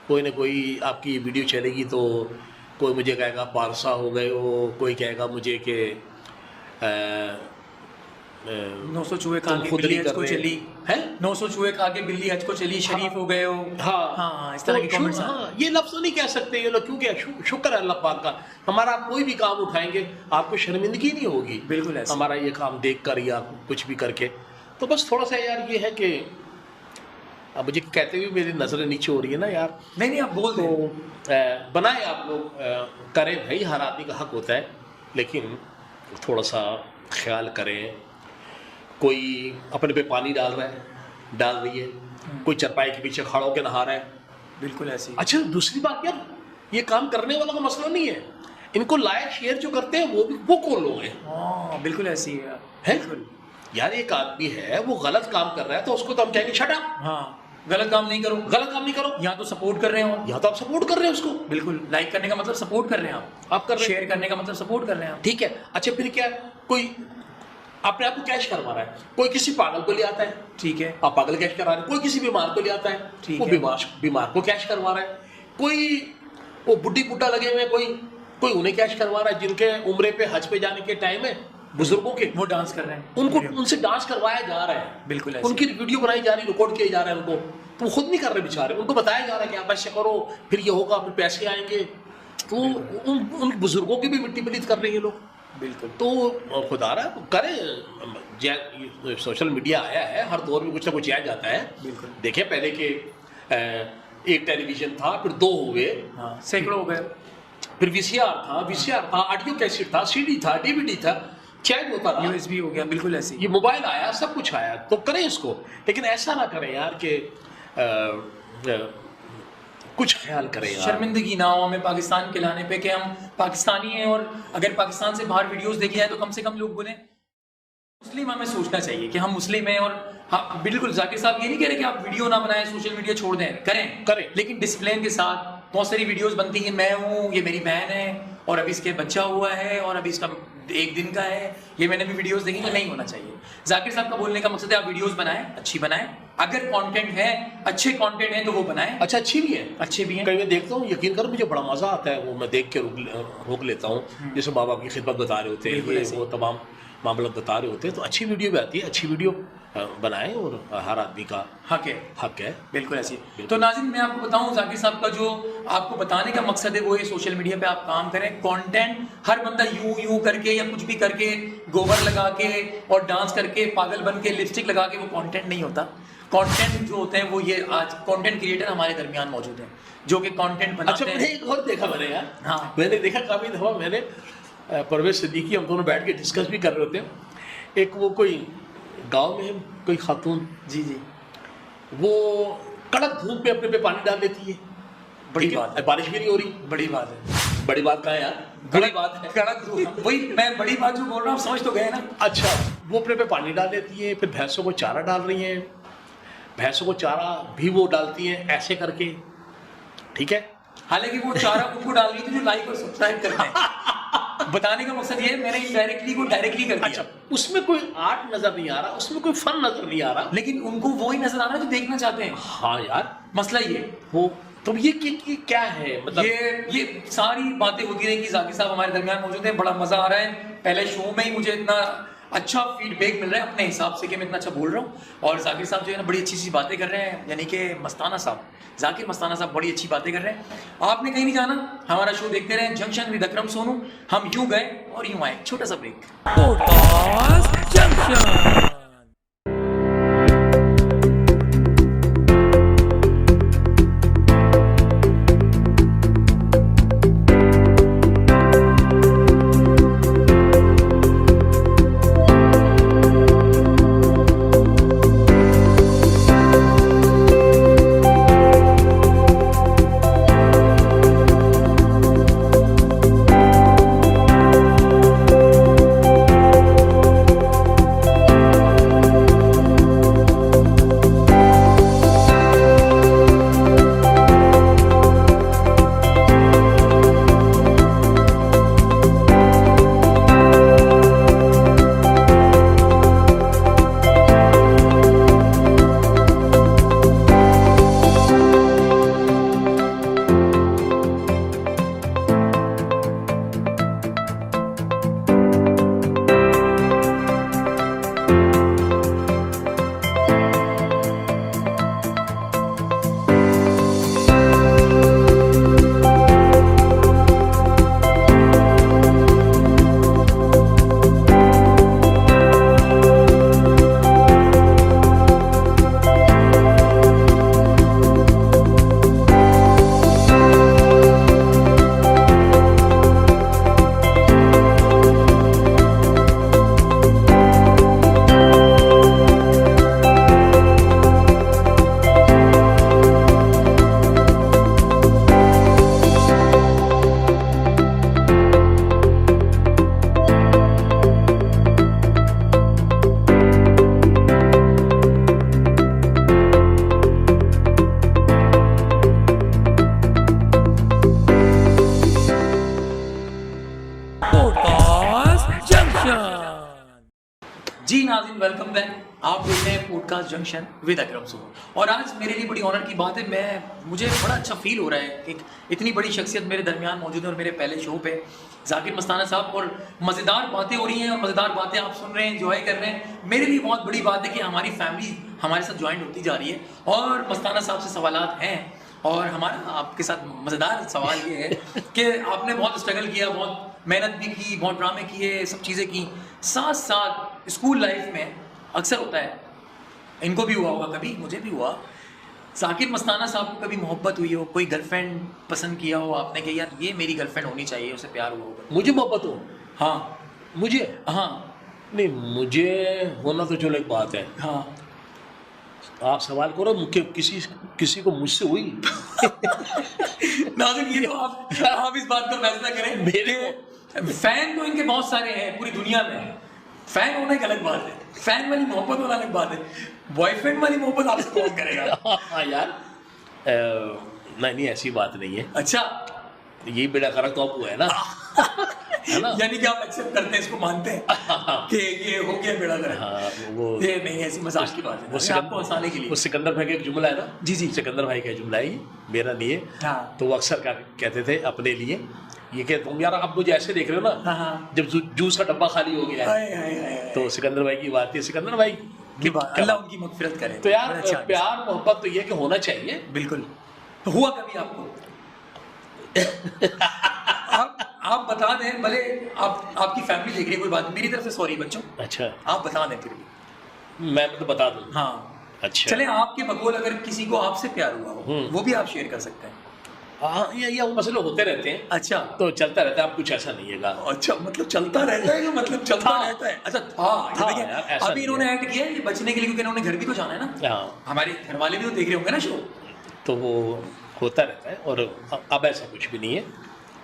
कोई ना कोई आपकी वीडियो चलेगी तो कोई मुझे कहेगा पारसा हो गए हो, कोई कहेगा मुझे कि 900 चूहे खा के बिल्ली हज को चली है, 900 चूहे खा के बिल्ली हज को चली, शरीफ हो गए हो। हाँ हाँ इस तरह के कमेंट्स। हाँ ये लफ्ज़ नहीं कह सकते ये लोग, क्योंकि शुक्र है अल्लाह पाक का, हमारा आप कोई भी काम उठाएंगे आपको शर्मिंदगी नहीं होगी। बिल्कुल ऐसे। हमारा ये काम देख कर या कुछ भी करके, तो बस थोड़ा सा यार ये है कि अब मुझे कहते हुए मेरी नज़रें नीचे हो रही है ना यार। नहीं आप बोल दो। बनाए आप लोग, करें भाई, हर आदमी का हक होता है, लेकिन थोड़ा सा ख्याल करें। कोई अपने पे पानी डाल रही है, कोई चरपाई के पीछे खड़ा होकर नहा रहा है। बिल्कुल ऐसे। अच्छा दूसरी बात यार, ये काम करने वाला का मसला नहीं है, इनको लाइक शेयर जो करते हैं वो कौन लोग हैं? हाँ बिल्कुल ऐसी है बिल्कुल यार, एक आदमी है वो गलत काम कर रहा है तो उसको तो हम कहेंगे शट अप। हाँ गलत काम नहीं करो, गलत काम नहीं करो। यहाँ तो सपोर्ट कर रहे हो, यहाँ तो आप सपोर्ट कर रहे हैं उसको। बिल्कुल लाइक करने का मतलब सपोर्ट कर रहे हैं आप कर रहे हैं, शेयर करने का मतलब सपोर्ट कर रहे हैं आप। ठीक है। अच्छा फिर क्या, कोई अपने आप को कैश करवा रहा है, कोई किसी पागल को ले आता है, ठीक है, आप पागल कैश करा रहे हैं, कोई किसी बीमार को ले आता है, ठीक वो है, बीमार को कैश करवा रहा है, कोई वो बुड्ढी बुड्ढा लगे हुए, कोई उन्हें कैश करवा रहा है, जिनके उम्रे पे हज पे जाने के टाइम है, बुजुर्गों के, वो डांस कर रहे हैं, उनको उनसे डांस करवाया जा रहा है। बिल्कुल उनकी वीडियो बनाई जा रही, रिकॉर्ड किया जा रहा है उनको, तो वो खुद नहीं कर रहे बेचारे, उनको बताया जा रहा है कि आप ऐसे करो फिर ये होगा, फिर पैसे आएंगे। तो उन बुजुर्गों की भी मिट्टी पलीत कर रहे हैं ये लोग। बिल्कुल। तो खुदा रहा करें, सोशल मीडिया आया है, हर दौर में कुछ ना कुछ आया जाता है। बिल्कुल। देखिए पहले के एक टेलीविजन था, फिर दो हो गए, सैकड़ों हो गए, फिर वीसीआर था, ऑडियो कैसेट था, सीडी था, डीवीडी था, चैट होता था, यूएसबी हो गया, बिल्कुल ऐसे। ये मोबाइल आया, सब कुछ आया, तो करें इसको, लेकिन ऐसा ना करें यार कि कुछ ख्याल करें यार। शर्मिंदगी ना हो हमें पाकिस्तान के लाने पे कि हम पाकिस्तानी हैं, और अगर पाकिस्तान से बाहर वीडियोस देखी जाए तो कम से कम लोग बोलें मुस्लिम। हमें सोचना चाहिए कि हम मुस्लिम हैं। और हाँ बिल्कुल, जाकिर साहब ये नहीं कह रहे कि आप वीडियो ना बनाएं, सोशल मीडिया छोड़ दें, करें, लेकिन डिसिप्लिन के साथ। बहुत सारी वीडियोस बनती हैं, मैं हूँ, ये मेरी बहन है, और अभी इसके बच्चा हुआ है, और अभी इसका 1 दिन का है, ये मैंने भी वीडियोस देखी, तो नहीं होना चाहिए। जाकिर साहब का बोलने का मकसद है आप वीडियोस बनाएं, अच्छी बनाएं, अगर कंटेंट है, अच्छे कंटेंट है तो वो बनाएं। अच्छा अच्छी भी है, अच्छे भी हैं। कहीं मैं देखता हूँ, यकीन कर मुझे बड़ा मजा आता है, वो मैं देख के रोक लेता हूँ, जैसे माँ बाप की खिदमत बता रहे होते हैं, वो तमाम मामला बता रहे होते हैं, तो अच्छी वीडियो भी आती है, अच्छी वीडियो बनाएं, और हर आदमी का हक है। बिल्कुल ऐसी। तो नाज़रीन मैं आपको बताऊं, जाकिर साहब का जो आपको बताने का मकसद है वो ये, सोशल मीडिया पे आप काम करें, कंटेंट हर बंदा यूं करके या कुछ भी करके, गोबर लगा के और डांस करके, पागल बन के, लिपस्टिक लगा के, वो कंटेंट नहीं होता। कंटेंट जो होते हैं वो ये, आज कंटेंट क्रिएटर हमारे दरमियान मौजूद हैं जो कि कंटेंट बनाते हैं। अच्छा एक और देखा मैंने यार, हाँ मैंने देखा काफ़ी दफ़ा, मैंने परवेज सिद्दीकी, हम दोनों बैठ के डिस्कस भी कर रहे होते हैं। एक वो कोई गांव में कोई खातून, जी, वो कड़क धूप में अपने पे पानी डाल देती है, बड़ी बात है, बारिश भी नहीं हो रही, बड़ी बात है। बड़ी बात कहाँ है यार, बड़ी बात है, कड़क धूप, वही मैं बड़ी बात जो बोल रहा हूँ, समझ तो गए ना। अच्छा वो अपने पे पानी डाल देती है, फिर भैंसों को चारा डाल रही हैं, भैंसों को चारा भी वो डालती हैं ऐसे करके, ठीक है, हालांकि वो चारा उनको डाल रही थी जो लाइक और सब्सक्राइब करते हैं। बताने का मकसद ये है, मैंने इनडायरेक्टली को डायरेक्टली कर दिया। अच्छा, उसमें कोई आर्ट नजर नहीं आ रहा, उसमें कोई फन नजर नहीं आ रहा। लेकिन उनको वो ही नजर आ रहा है जो देखना चाहते हैं। हाँ यार, मसला ये वो तो ये क्या है मतलब? ये सारी बातें होती रही कि जाकिर साहब हमारे दरमियान मौजूद हैं, बड़ा मजा आ रहा है। पहले शो में ही मुझे इतना अच्छा फीडबैक मिल रहा है अपने हिसाब से कि मैं इतना अच्छा बोल रहा हूँ। और जाकिर साहब जो है ना बड़ी अच्छी बातें कर रहे हैं, यानी कि मस्ताना साहब, जाकिर मस्ताना साहब बड़ी अच्छी बातें कर रहे हैं। आपने कहीं नहीं जाना, हमारा शो देखते रहें, जंक्शन विद अकरम सोनू। हम यूं गए और यूं आए, छोटा सा ब्रेक। Podcast junction. जी नाज़रीन, वेलकम बैक। आप देख रहे हैं पॉडकास्ट जंक्शन विद अकरम सोनू। और आज मेरे लिए बड़ी ऑनर की बात है, मुझे बड़ा अच्छा फील हो रहा है कि इतनी बड़ी शख्सियत मेरे दरमियान मौजूद है और मेरे पहले शो पे जाकिर मस्ताना साहब, और मज़ेदार बातें हो रही हैं और मज़ेदार बातें आप सुन रहे हैं, एंजॉय कर रहे हैं। मेरे लिए बहुत बड़ी बात है कि हमारी फैमिली हमारे साथ ज्वाइन होती जा रही है और मस्ताना साहब से सवालात हैं। और हमारा आपके साथ मज़ेदार सवाल ये है कि आपने बहुत स्ट्रगल किया, बहुत मेहनत भी की, बहुत ड्रामे किए, सब चीज़ें की। साथ साथ स्कूल लाइफ में अक्सर होता है, इनको भी हुआ होगा, कभी मुझे भी हुआ, जाकिर मस्ताना साहब को कभी मोहब्बत हुई हो, कोई गर्लफ्रेंड पसंद किया हो आपने कि यार ये मेरी गर्लफ्रेंड होनी चाहिए, उसे प्यार हुआ होगा? मुझे मोहब्बत हो? हाँ मुझे? हाँ नहीं, मुझे होना तो चलो एक बात है। हाँ आप सवाल करो, किसी को मुझसे हुई? नाज़रीन, ये तो आप इस बात का फैसला करें। मेरे फैन तो इनके बहुत सारे हैं पूरी दुनिया में। फैन होना एक अलग बात है, फैन वाली मोहब्बत होना अलग बात है। बॉयफ्रेंड वाली मोहब्बत आपसे कौन करेगा? हाँ यार, नहीं ऐसी बात नहीं है। अच्छा, यही बेड़ा करक तो आप हुआ है ना। है ना? यानी कि आप एक्सेप्ट करते हैं, इसको मानते हैं कि ये हो गया बेड़ा गर्क। हाँ, वो ये नहीं, ऐसी मजाक की बात है, वो ये आपको हंसाने के लिए। वो सिकंदर भाई का एक जुमला है ना। जी जी, सिकंदर भाई का जुमला है, ये मेरा नहीं है। हाँ। तो वो अक्सर कहते थे अपने लिए, ये कि तुम यार आप मुझे ऐसे देख रहे हो ना, हाँ। जब जूस का डब्बा खाली हो गया है। तो सिकंदर भाई की बात है, सिकंदर भाई की बात, अल्लाह उनकी मगफिरत करे। तो यार प्यार मोहब्बत तो ये कि होना चाहिए। बिल्कुल। हुआ कभी आपको? आप बता दें, भले आपकी फैमिली देख रही है, कोई बात नहीं, मेरी तरफ से सॉरी बच्चों। अच्छा, आप बता दें फिर भी। मैं तो बता दूं? हाँ अच्छा, चले, आपके बकौल अगर किसी को आपसे प्यार हुआ हो वो भी आप शेयर कर सकते हैं। हाँ, ये वो मसले होते रहते हैं। अच्छा, तो चलता रहता है, आप कुछ ऐसा नहीं है। अच्छा, मतलब चलता रहता है, मतलब चलता रहता है। अच्छा, था देखिए, यार, ऐसा अभी इन्होंने ऐड किया है ये बचने के लिए, क्योंकि इन्होंने घर भी तो जाना है ना। हाँ, हमारे घर वाले भी तो देख रहे होंगे ना शो। तो वो होता रहता है। और अब ऐसा कुछ भी नहीं है,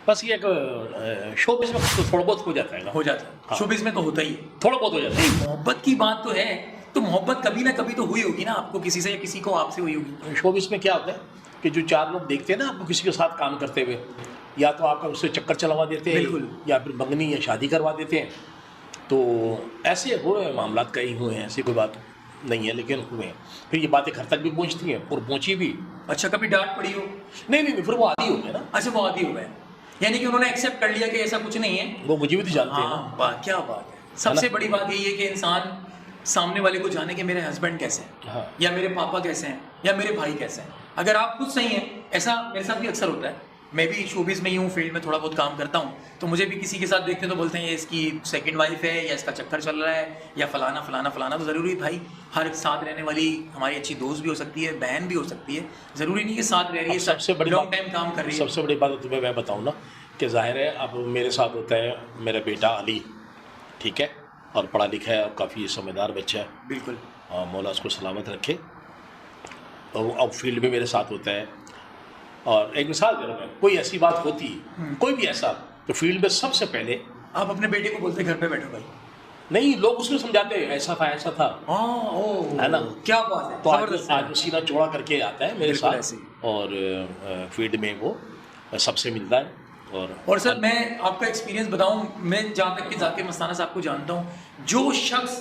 बस ये एक शोबिज़ में तो थोड़ा बहुत हो जाता है। हो जाता है, हाँ। शोबिज़ में तो होता ही है। थोड़ा बहुत हो जाता है। मोहब्बत की बात तो है, तो मोहब्बत कभी ना कभी तो हुई होगी ना आपको किसी से, या किसी को आपसे हुई होगी। शोबिज़ में क्या होता है कि जो चार लोग देखते हैं ना आपको किसी के साथ काम करते हुए, या तो आपका उससे चक्कर चलवा देते हैं, बिल्कुल। या फिर मंगनी या शादी करवा देते हैं। तो ऐसे हुए हैं मामला, कई हुए हैं, ऐसी कोई बात नहीं है, लेकिन हुए हैं। फिर ये बातें घर तक भी पहुंचती हैं और पहुंची भी। अच्छा, कभी डांट पड़ी हो? नहीं, फिर वो आदी हो गए ना, अच्छा, वो आदी हो गए, यानी कि उन्होंने एक्सेप्ट कर लिया कि ऐसा कुछ नहीं है। वो मुझे भी तो जानते हैं ना। हाँ, क्या बात है। सबसे बड़ी बात यही है कि इंसान सामने वाले को जाने कि मेरे हस्बैंड कैसे हैं, हाँ। या मेरे पापा कैसे हैं, या मेरे भाई कैसे हैं। अगर आप खुद सही हैं, ऐसा मेरे साथ भी अक्सर होता है, मैं भी शोबिज में ही हूँ, फील्ड में थोड़ा बहुत काम करता हूँ, तो मुझे भी किसी के साथ देखते हैं तो बोलते हैं ये इसकी सेकंड वाइफ है, या इसका चक्कर चल रहा है, या फलाना फलाना फलाना। तो ज़रूरी भाई हर साथ रहने वाली हमारी अच्छी दोस्त भी हो सकती है, बहन भी हो सकती है, ज़रूरी नहीं कि साथ रह रही है, सबसे बड़ी लॉन्ग टाइम काम कर रही है। सबसे बड़ी बात तुम्हें मैं बताऊँ ना, कि जाहिर है अब मेरे साथ होता है मेरा बेटा अली, ठीक है, और पढ़ा लिखा है और काफ़ी समझदार बच्चा है, बिल्कुल। मौला उसको सलामत रखे। तो अब फील्ड में मेरे साथ होता है। और एक मिसाल दे रहा हूँ मैं, कोई ऐसी बात होती, कोई भी ऐसा, तो फील्ड में सबसे पहले आप अपने बेटे को बोलते घर पे बैठो भाई? नहीं, लोग उसको समझाते हैं ऐसा था, है ना। क्या बात है, तो जबरदस्त है। आज वो सीना चौड़ा करके आता है मेरे बिल्कुल ऐसे साथ, और फील्ड में वो सबसे मिलता है। और सर मैं आपका एक्सपीरियंस बताऊं, मैं जहाँ तक कि जाकिर मस्ताना साहब को जानता हूँ, जो शख्स,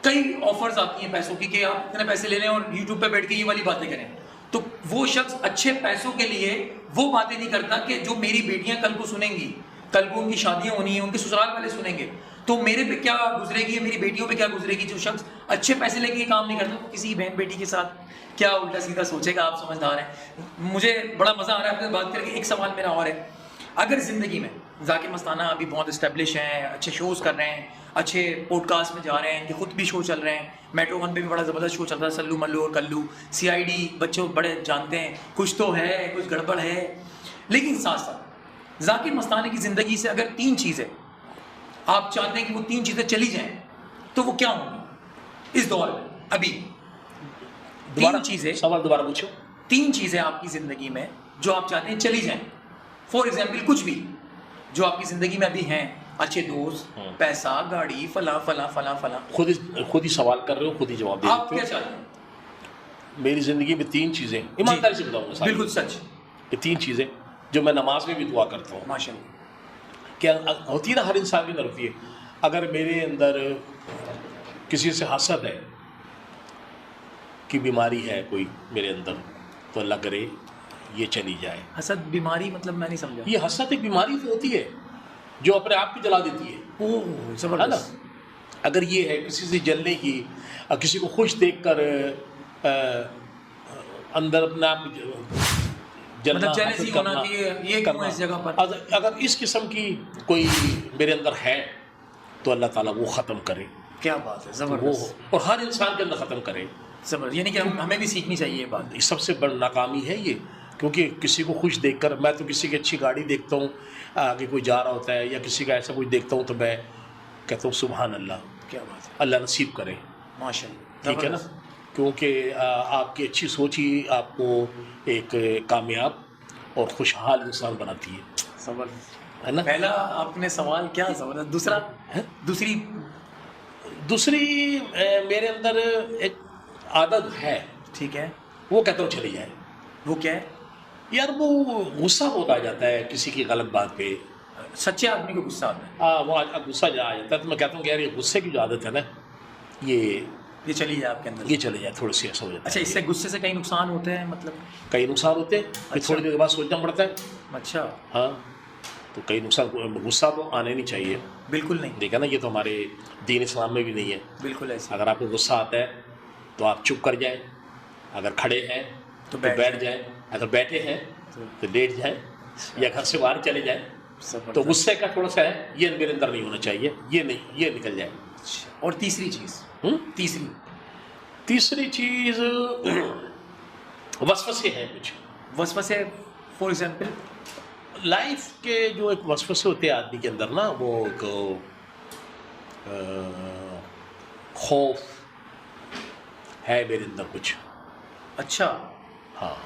कई ऑफर्स आती हैं पैसों की कि आप इतने पैसे ले लें और यूट्यूब पे बैठ के ये वाली बातें करें, तो वो शख्स अच्छे पैसों के लिए वो बातें नहीं करता कि जो मेरी बेटियां कल को सुनेंगी, कल को उनकी शादियां होनी है, उनके ससुराल वाले सुनेंगे, तो मेरे पे क्या गुजरेगी, मेरी बेटियों पे क्या गुजरेगी। जो शख्स अच्छे पैसे लेके ये काम नहीं करता, वो किसी बहन बेटी के साथ क्या उल्टा सीधा सोचेगा, आप समझदार हैं। मुझे बड़ा मजा आ रहा है आपसे बात करके। एक सवाल मेरा और है, अगर ज़िंदगी में जाकिर मस्ताना अभी बहुत इस्टेब्लिश हैं, अच्छे शोज़ कर रहे हैं, अच्छे पॉडकास्ट में जा रहे हैं, इनके खुद भी शो चल रहे हैं, मेट्रो वन पे भी बड़ा ज़बरदस्त शो चल रहा है, सल्लू मल्लू और कल्लू, CID बच्चों बड़े जानते हैं, कुछ तो है, कुछ गड़बड़ है, लेकिन साथ साथ जाकिर मस्ताना की ज़िंदगी से अगर 3 चीज़ें आप चाहते हैं कि वो 3 चीज़ें चली जाएँ, तो वो क्या होंगी इस दौर में? अभी 3 चीज़ें, सवाल दोबारा पूछो। 3 चीज़ें आपकी ज़िंदगी में जो आप चाहते हैं चली जाएं। फॉर एग्जाम्पल कुछ भी जो आपकी ज़िंदगी में अभी हैं, अच्छे दोस्त, पैसा, गाड़ी, फला फला फला फला, खुद ही सवाल कर रहे हो, खुद ही जवाब दे आप रहे क्या हो। चाहते हैं? मेरी ज़िंदगी में 3 चीज़ें, ईमानदारी से बताऊंगा सारी। बिल्कुल सच, ये 3 चीज़ें जो मैं नमाज में भी दुआ करता हूँ, माशाल्लाह। क्या होती है ना, हर इंसान के अंदर होती है। अगर मेरे अंदर किसी से हसद है, कि बीमारी है कोई मेरे अंदर, तो अल्लाह करे ये चली जाए। हसद बीमारी मतलब मैं नहीं समझा। ये हसद एक बीमारी तो होती है जो अपने आप को जला देती है, ओह है ना। जबरदस्त। अगर ये है किसी से जलने की, किसी को खुश देखकर अंदर अपने आप जलना, मतलब jealousy हसद होना करना, कि ये क्यों करना। इस जगह पर? अगर इस किस्म की कोई मेरे अंदर है, तो अल्लाह ताला वो ख़त्म करे, क्या बात है, वो जबरदस्त और हर इंसान के अंदर ख़त्म करे। जबरदस्त। यानी कि हमें भी सीखनी चाहिए ये बात। सबसे बड़ी नाकामी है ये, क्योंकि किसी को खुश देखकर, मैं तो किसी की अच्छी गाड़ी देखता हूँ, आगे कोई जा रहा होता है, या किसी का ऐसा कुछ देखता हूँ, तो मैं कहता हूँ सुभान अल्लाह, क्या बात है, अल्लाह नसीब करे, माशाल्लाह, ठीक है ना। क्योंकि आपकी अच्छी सोच ही आपको एक कामयाब और खुशहाल इंसान बनाती है, जबरदस्त है ना। पहला आपने सवाल क्या जबरदस्त, दूसरा है? दूसरी मेरे अंदर एक आदत है, ठीक है, वो कहता हूँ चली जाए। वो क्या है? यार वो गुस्सा बहुत आ जाता है किसी की गलत बात पे, सच्चे आदमी को गुस्सा आता है, वो गुस्सा आ जाता है, तो मैं कहता हूँ कि यार ये गुस्से की जो आदत है ना, ये चली जाए आपके अंदर। ये चले जाए, थोड़ी सी ऐसा हो जाता अच्छा, है। इससे गुस्से से कई नुकसान होते हैं मतलब? कई नुकसान होते हैं, फिर अच्छा। थोड़ी देर के बाद सोचना पड़ता है। अच्छा, हाँ, तो कई नुकसान, गुस्सा तो आने नहीं चाहिए, बिल्कुल नहीं, देखा ना, ये तो हमारे दीन इस्लाम में भी नहीं है। बिल्कुल ऐसे। अगर आपको गुस्सा आता है तो आप चुप कर जाए, अगर खड़े हैं तो तो बैठ बैठ जाए, अगर बैठे हैं तो लेट जाए, या घर से बाहर चले जाए। जबरदस्त। तो गुस्से का थोड़ा सा है, ये मेरे अंदर नहीं होना चाहिए, ये नहीं, ये निकल जाए। अच्छा, और तीसरी चीज़? तीसरी चीज़ वसवसे हैं कुछ वसवसे, फॉर एग्जाम्पल? लाइफ के जो एक वसवसे होते हैं आदमी के अंदर ना, वो एक खौफ है मेरे अंदर कुछ। अच्छा, हाँ,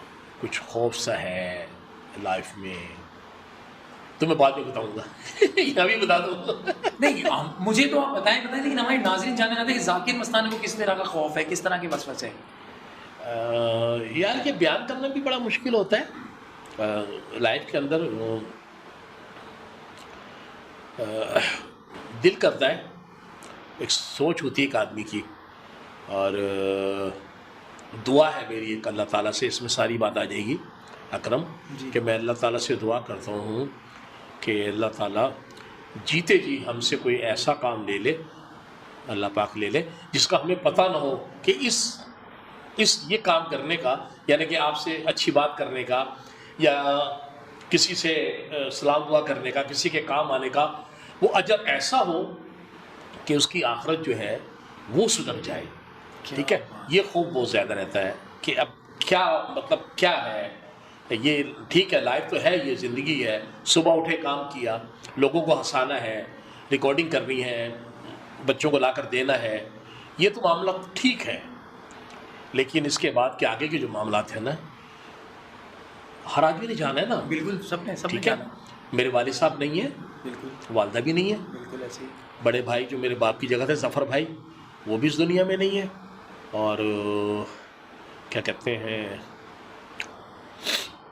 कुछ खौफ सा है लाइफ में, तो मैं बाद में बताऊंगा। अभी बता दूँ। नहीं मुझे तो आप बताएं, लेकिन हमारे नाज़रीन जानना चाहते हैं कि जाकिर मस्ताना को किस तरह का खौफ है, किस तरह के वसवसे हैं? यार ये बयान करना भी बड़ा मुश्किल होता है। लाइफ के अंदर दिल करता है, एक सोच होती है एक आदमी की, और दुआ है मेरी एक अल्लाह ताला से, इसमें सारी बात आ जाएगी अकरम, कि मैं अल्लाह ताला से दुआ करता हूँ कि अल्लाह ताला जीते जी हमसे कोई ऐसा काम ले ले, अल्लाह पाक ले ले, जिसका हमें पता ना हो कि इस ये काम करने का, यानी कि आपसे अच्छी बात करने का या किसी से सलाम दुआ करने का, किसी के काम आने का, वो अजर ऐसा हो कि उसकी आखिरत जो है वो सुधर जाए। ठीक है, ये खूब बहुत ज़्यादा रहता है कि अब क्या मतलब क्या है ये। ठीक है, लाइफ तो है, ये ज़िंदगी है, सुबह उठे काम किया, लोगों को हंसाना है, रिकॉर्डिंग करनी है, बच्चों को लाकर देना है, ये तो मामला ठीक है, लेकिन इसके बाद के आगे के जो मामलात हैं ना, हर आदमी ने जाना है ना। बिल्कुल, सबने ठीक है, मेरे वालिद साहब नहीं है, बिल्कुल, वालदा भी नहीं है, बिल्कुल ऐसे ही। बड़े भाई जो मेरे बाप की जगह थे ज़फ़र भाई, वो भी इस दुनिया में नहीं है, और क्या कहते हैं,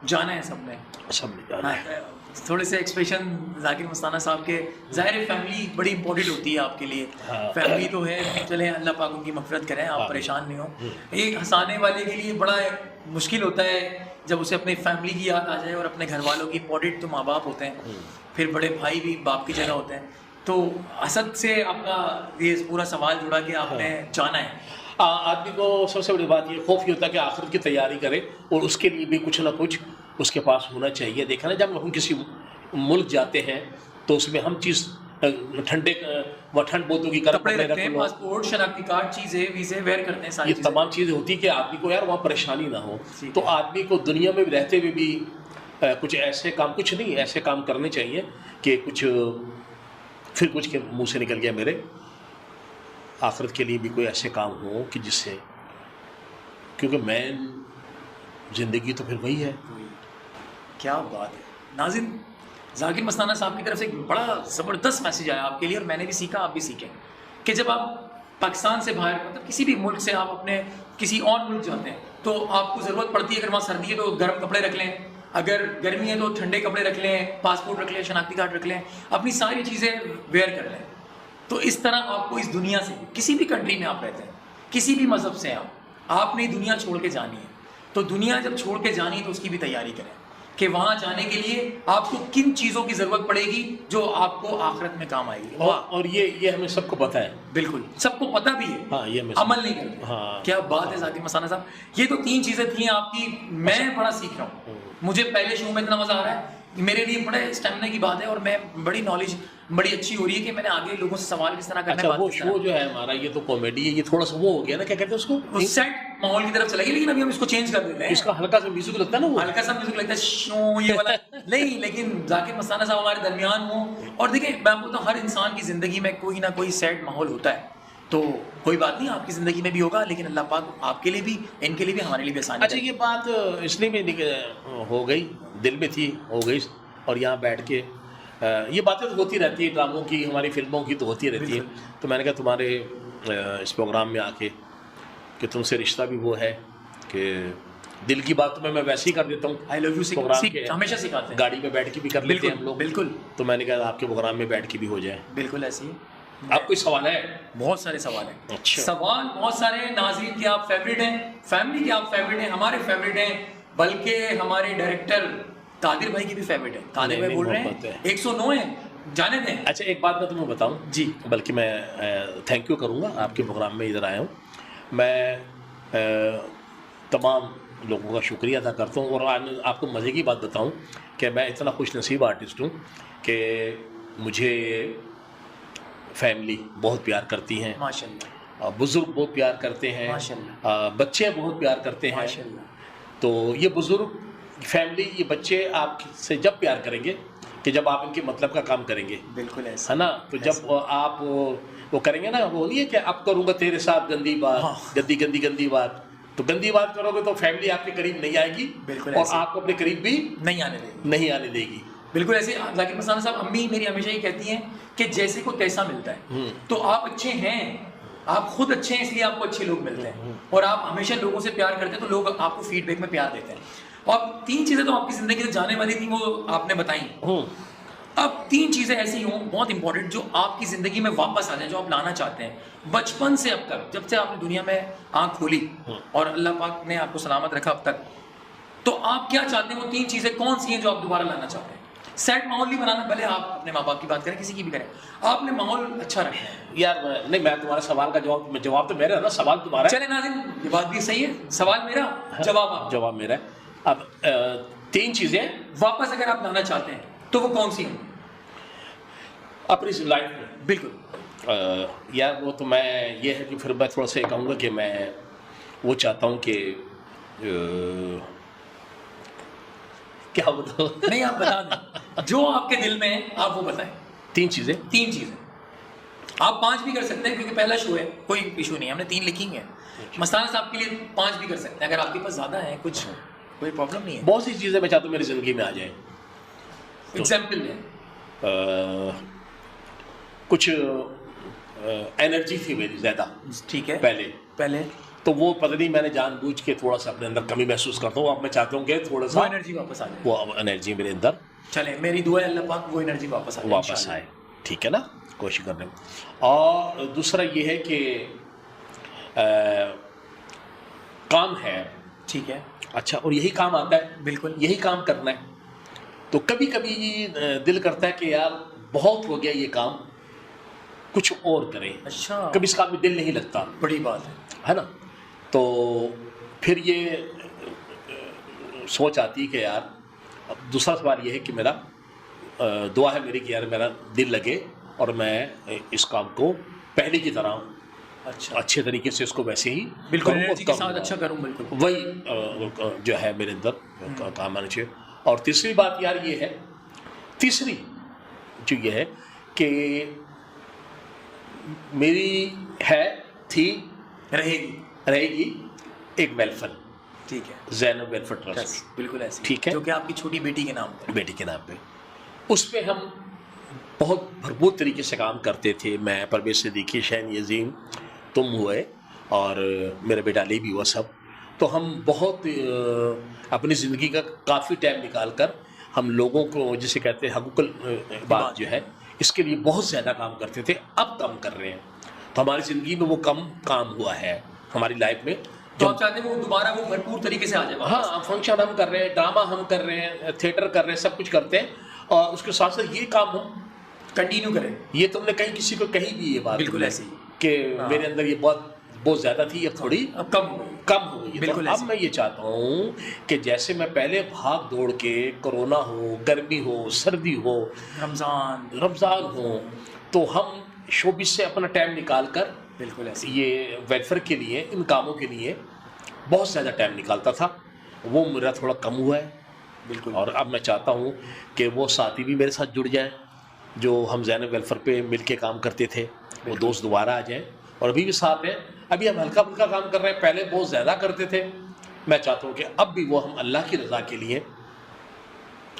जाना है सबने, सब ने जाना है। थोड़े से एक्सप्रेशन जाकिर मस्ताना साहब के, ज़ाहिर फैमिली बड़ी इंपॉर्टेंट होती है आपके लिए। हाँ। फैमिली तो है, चले अल्लाह पाक उनकी मग़फ़िरत करें, आप परेशान नहीं हो। एक हंसाने वाले के लिए बड़ा मुश्किल होता है जब उसे अपनी फैमिली की याद आ जाए, और अपने घर वालों की इंपॉर्टेंट तो माँ बाप होते हैं, फिर बड़े भाई भी बाप की जगह होते हैं। तो असद से आपका ये पूरा सवाल जुड़ा कि आपने जाना है। आदमी को सबसे बड़ी बात ये खौफ ये होता है कि आखिरत की तैयारी करे, और उसके लिए भी कुछ ना कुछ उसके पास होना चाहिए। देखा ना, जब हम किसी मुल्क जाते हैं तो उसमें हम चीज़ ठंड बोतों की कपड़े रखते हैं, पासपोर्ट, शनाख्ती कार्ड, चीज़ें, वीज़े वेयर करते हैं, सारी ये तमाम चीज़ें होती है कि आदमी को यार वहाँ परेशानी ना हो। तो आदमी को दुनिया में रहते हुए भी कुछ ऐसे काम, कुछ नहीं ऐसे काम करने चाहिए कि फिर कुछ के मुंह से निकल गया मेरे, आखिरत के लिए भी कोई ऐसे काम हो कि जिससे, क्योंकि मेन ज़िंदगी तो फिर वही है। क्या बात है नाज़रीन, जाकिर मस्ताना साहब की तरफ से एक बड़ा ज़बरदस्त मैसेज आया आपके लिए, और मैंने भी सीखा, आप भी सीखें, कि जब आप पाकिस्तान से बाहर, मतलब किसी भी मुल्क से आप अपने किसी और मुल्क जाते हैं, तो आपको ज़रूरत पड़ती है, अगर वहाँ सर्दी है तो गर्म कपड़े रख लें, अगर गर्मी है तो ठंडे कपड़े रख लें, पासपोर्ट रख लें, शनाख्ती कार्ड रख लें, अपनी सारी चीज़ें वेयर कर लें। तो इस तरह आपको इस दुनिया से, किसी भी कंट्री में आप रहते हैं, किसी भी मज़हब से आपने दुनिया छोड़ के जानी है, तो दुनिया जब छोड़ के जानी है तो उसकी भी तैयारी करें कि वहाँ जाने के लिए आपको किन चीज़ों की ज़रूरत पड़ेगी जो आपको आखिरत में काम आएगी। और ये हमें सबको पता है, बिल्कुल सबको पता भी है। हाँ, ये अमल नहीं करते। हाँ, क्या बात है जाकिर मस्ताना साहब, ये तो 3 चीज़ें थी आपकी। मैं बड़ा सीख रहा हूँ, मुझे पहले शो में इतना मज़ा आ रहा है, मेरे लिए बड़े स्टेमिना की बात है, और मैं बड़ी नॉलेज बड़ी अच्छी हो रही है कि मैंने आगे लोगों से सवाल किस तरह करना है। अच्छा, वो शो जो है हमारा, ये तो कॉमेडी है, ये थोड़ा सा वो हो गया ना, क्या कहते हैं उसको, सेट माहौल की तरफ चला गया, लेकिन अभी हम इसको चेंज कर देते हैं। इसका हल्का सा म्यूजिक लगता है ना, वो हल्का सा म्यूजिक लगता है, शो ये वाला नहीं, लेकिन जाकिर मस्ताना साहब हमारे दरमियान हो। और देखिए, मैं बोलता हूँ, हर इंसान की ज़िंदगी में कोई ना कोई सैड माहौल होता है, तो कोई बात नहीं, आपकी ज़िंदगी में भी होगा, लेकिन अल्लाह पाक आपके लिए भी, इनके लिए भी, हमारे लिए भी आसानी। अच्छा, ये बात इसलिए भी हो गई, दिल में थी, हो गई, और यहाँ बैठ के ये बातें तो होती रहती है, ड्रामों की, हमारी फिल्मों की तो होती रहती है। तो मैंने कहा तुम्हारे इस प्रोग्राम में आके कि तुमसे रिश्ता भी वो है कि दिल की बात तो मैं वैसे ही कर देता हूँ। आई लव यू हमेशा सिखाते हैं, गाड़ी में बैठ के भी कर लेते हैं हम लोग। बिल्कुल। तो मैंने कहा आपके प्रोग्राम में बैठ के भी हो जाए। बिल्कुल ऐसी है। आप कोई सवाल है? बहुत सारे सवाल हैं। अच्छा। सवाल बहुत सारे हैं। नाज़रीन के आप फेवरेट हैं, फैमिली के आप फेवरेट हैं, हमारे फेवरेट हैं, बल्कि हमारे डायरेक्टर कादिर भाई की भी फेवरेट है। कादिर भाई बोल रहे हैं 109 है, जाने दें। अच्छा, एक बात मैं तुम्हें बताऊं जी, बल्कि मैं थैंक यू करूंगा, आपके प्रोग्राम में इधर आया हूं। मैं तमाम लोगों का शुक्रिया अदा करता हूं, और आपको मज़े की बात बताऊं कि मैं इतना खुश नसीब आर्टिस्ट हूं कि मुझे फैमिली बहुत प्यार करती हैं, माशाल्लाह, बुज़ुर्ग बहुत प्यार करते हैं, माशाल्लाह, बच्चे बहुत प्यार करते हैं, माशाल्लाह। तो ये बुज़ुर्ग, फैमिली, ये बच्चे आपसे जब प्यार करेंगे कि जब आप इनके मतलब का काम करेंगे। बिल्कुल ऐसा है ना। तो जब आप वो करेंगे ना, वो नहीं है कि अब करूँगा तेरे साथ गंदी बात, हाँ। गंदी गंदी गंदी बात, तो गंदी बात करोगे तो फैमिली आपके करीब नहीं आएगी, बिल्कुल, और आपको अपने करीब भी नहीं आने देगी। बिल्कुल ऐसे। जाकिर मस्ताना साहब, अम्मी मेरी हमेशा ये कहती हैं कि जैसे को तैसा मिलता है, तो आप अच्छे हैं, आप खुद अच्छे हैं, इसलिए आपको अच्छे लोग मिलते हैं, और आप हमेशा लोगों से प्यार करते हैं, तो लोग आपको फीडबैक में प्यार देते हैं। और 3 चीज़ें तो आपकी ज़िंदगी से जाने वाली थी, वो आपने बताई। अब 3 चीजें ऐसी हों बहुत इंपॉर्टेंट जो आपकी जिंदगी में वापस आ जाए, जो आप लाना चाहते हैं बचपन से अब तक, जब से आपने दुनिया में आंख खोली और अल्लाह पाक ने आपको सलामत रखा अब तक, तो आप क्या चाहते हैं? वो 3 चीजें कौन सी हैं जो आप दोबारा लाना चाहते हैं? सेट माहौल भी बनाना, भले आप अपने माँ बाप की बात करें, किसी की भी करें, आपने माहौल अच्छा रखना है। यार नहीं, मैं तुम्हारे सवाल का जवाब तो मेरा है ना, सवाल तुम्हारा है। चले नाज़रीन, ये बात भी सही है, सवाल मेरा, जवाब आप। जवाब मेरा है। अब 3 चीजें वापस अगर आप लाना चाहते हैं तो वो कौन सी हैं? अपनी लाइफ में। बिल्कुल। यार वो तो मैं ये है कि फिर मैं थोड़ा सा ये कहूँगा कि मैं वो चाहता हूँ कि क्या बताऊँ? नहीं, आप बता दें जो आपके दिल में है, आप वो बताएं। 3 चीजें। 3 चीजें, आप 5 भी कर सकते हैं क्योंकि पहला शो है, कोई इशू नहीं है, हमने 3 लिखी हैं। मस्ताना साहब के लिए 5 भी कर सकते हैं अगर आपके पास ज्यादा है, कुछ कोई प्रॉब्लम नहीं है। बहुत सी चीजें मैं चाहता हूँ मेरी जिंदगी में आ जाए। एग्जाम्पल में कुछ एनर्जी थी मेरी ज्यादा ठीक है, पहले तो वो पता नहीं मैंने जानबूझ के थोड़ा सा अपने अंदर कमी महसूस करता हूँ। अब मैं चाहता हूँ कि थोड़ा वो सा एनर्जी वापस आ जाए। वो एनर्जी मेरे अंदर चले, मेरी दुआ है अल्लाह पाक वो एनर्जी वापस आए, वापस आए, ठीक है ना, कोशिश करने में। और दूसरा ये है कि काम है, ठीक है, अच्छा, और यही काम आता है, बिल्कुल यही काम करना है। तो कभी कभी दिल करता है कि यार बहुत हो गया ये काम, कुछ और करें। अच्छा, कभी इस काम में दिल नहीं लगता, बड़ी बात है ना। तो फिर ये सोच आती है कि यार, अब दूसरा सवाल ये है कि मेरा दुआ है मेरी कि यार मेरा दिल लगे और मैं इस काम को पहले की तरह अच्छा अच्छे तरीके से इसको वैसे ही बिल्कुल करूं और एनर्जी के करूं। साथ अच्छा करूं, बिल्कुल वही जो है मेरे अंदर काम आना चाहिए। और तीसरी बात यार ये है, तीसरी जो ये है कि मेरी थी रहेगी एक वेलफेयर, ठीक है, ज़ैनब वेलफेयर ट्रस्ट, ट्रस्ट, बिल्कुल ऐसे, ठीक है, जो कि आपकी छोटी बेटी के नाम पर। बेटी के नाम पे। उस पे हम बहुत भरपूर तरीके से काम करते थे। मैं, परवेज सिद्दीकी, शैन यजीम, तुम हुए और मेरा बेटा अली भी हुआ, सब। तो हम बहुत अपनी ज़िंदगी का काफ़ी टाइम निकाल कर हम लोगों को, जिसे कहते हैं हकूक़ुल बात जो है, इसके लिए बहुत ज़्यादा काम करते थे। अब कम कर रहे हैं, तो हमारी ज़िंदगी में वो कम काम हुआ है हमारी लाइफ में। तो आप चाहते हैं वो दोबारा वो भरपूर तरीके से आ जाए? हाँ, फंक्शन हम कर रहे हैं, ड्रामा हम कर रहे हैं, थिएटर कर रहे हैं, सब कुछ करते हैं, और उसके साथ साथ ये काम हम कंटिन्यू करें। ये तुमने कहीं किसी को कही भी ये बात? बिल्कुल ऐसी कि मेरे अंदर ये बहुत ज़्यादा थी, अब थोड़ी अब कम हो गई। बिल्कुल। अब मैं ये चाहता हूँ कि जैसे मैं पहले भाग दौड़ के, कोरोना हो, गर्मी हो, सर्दी हो, रमज़ान हो, तो हम शोबिस से अपना टाइम निकाल कर बिल्कुल ऐसे ये वेलफेयर के लिए, इन कामों के लिए बहुत ज़्यादा टाइम निकालता था, वो मेरा थोड़ा कम हुआ है। बिल्कुल। और अब मैं चाहता हूँ कि वो साथी भी मेरे साथ जुड़ जाएं, जो हम ज़ैनब वेलफेयर पे मिलके काम करते थे, वो दोस्त दोबारा आ जाएं और अभी भी साथ हैं। अभी हम हल्का फुल्का काम कर रहे हैं, पहले बहुत ज़्यादा करते थे। मैं चाहता हूँ कि अब भी वो हम अल्लाह की रज़ा के लिए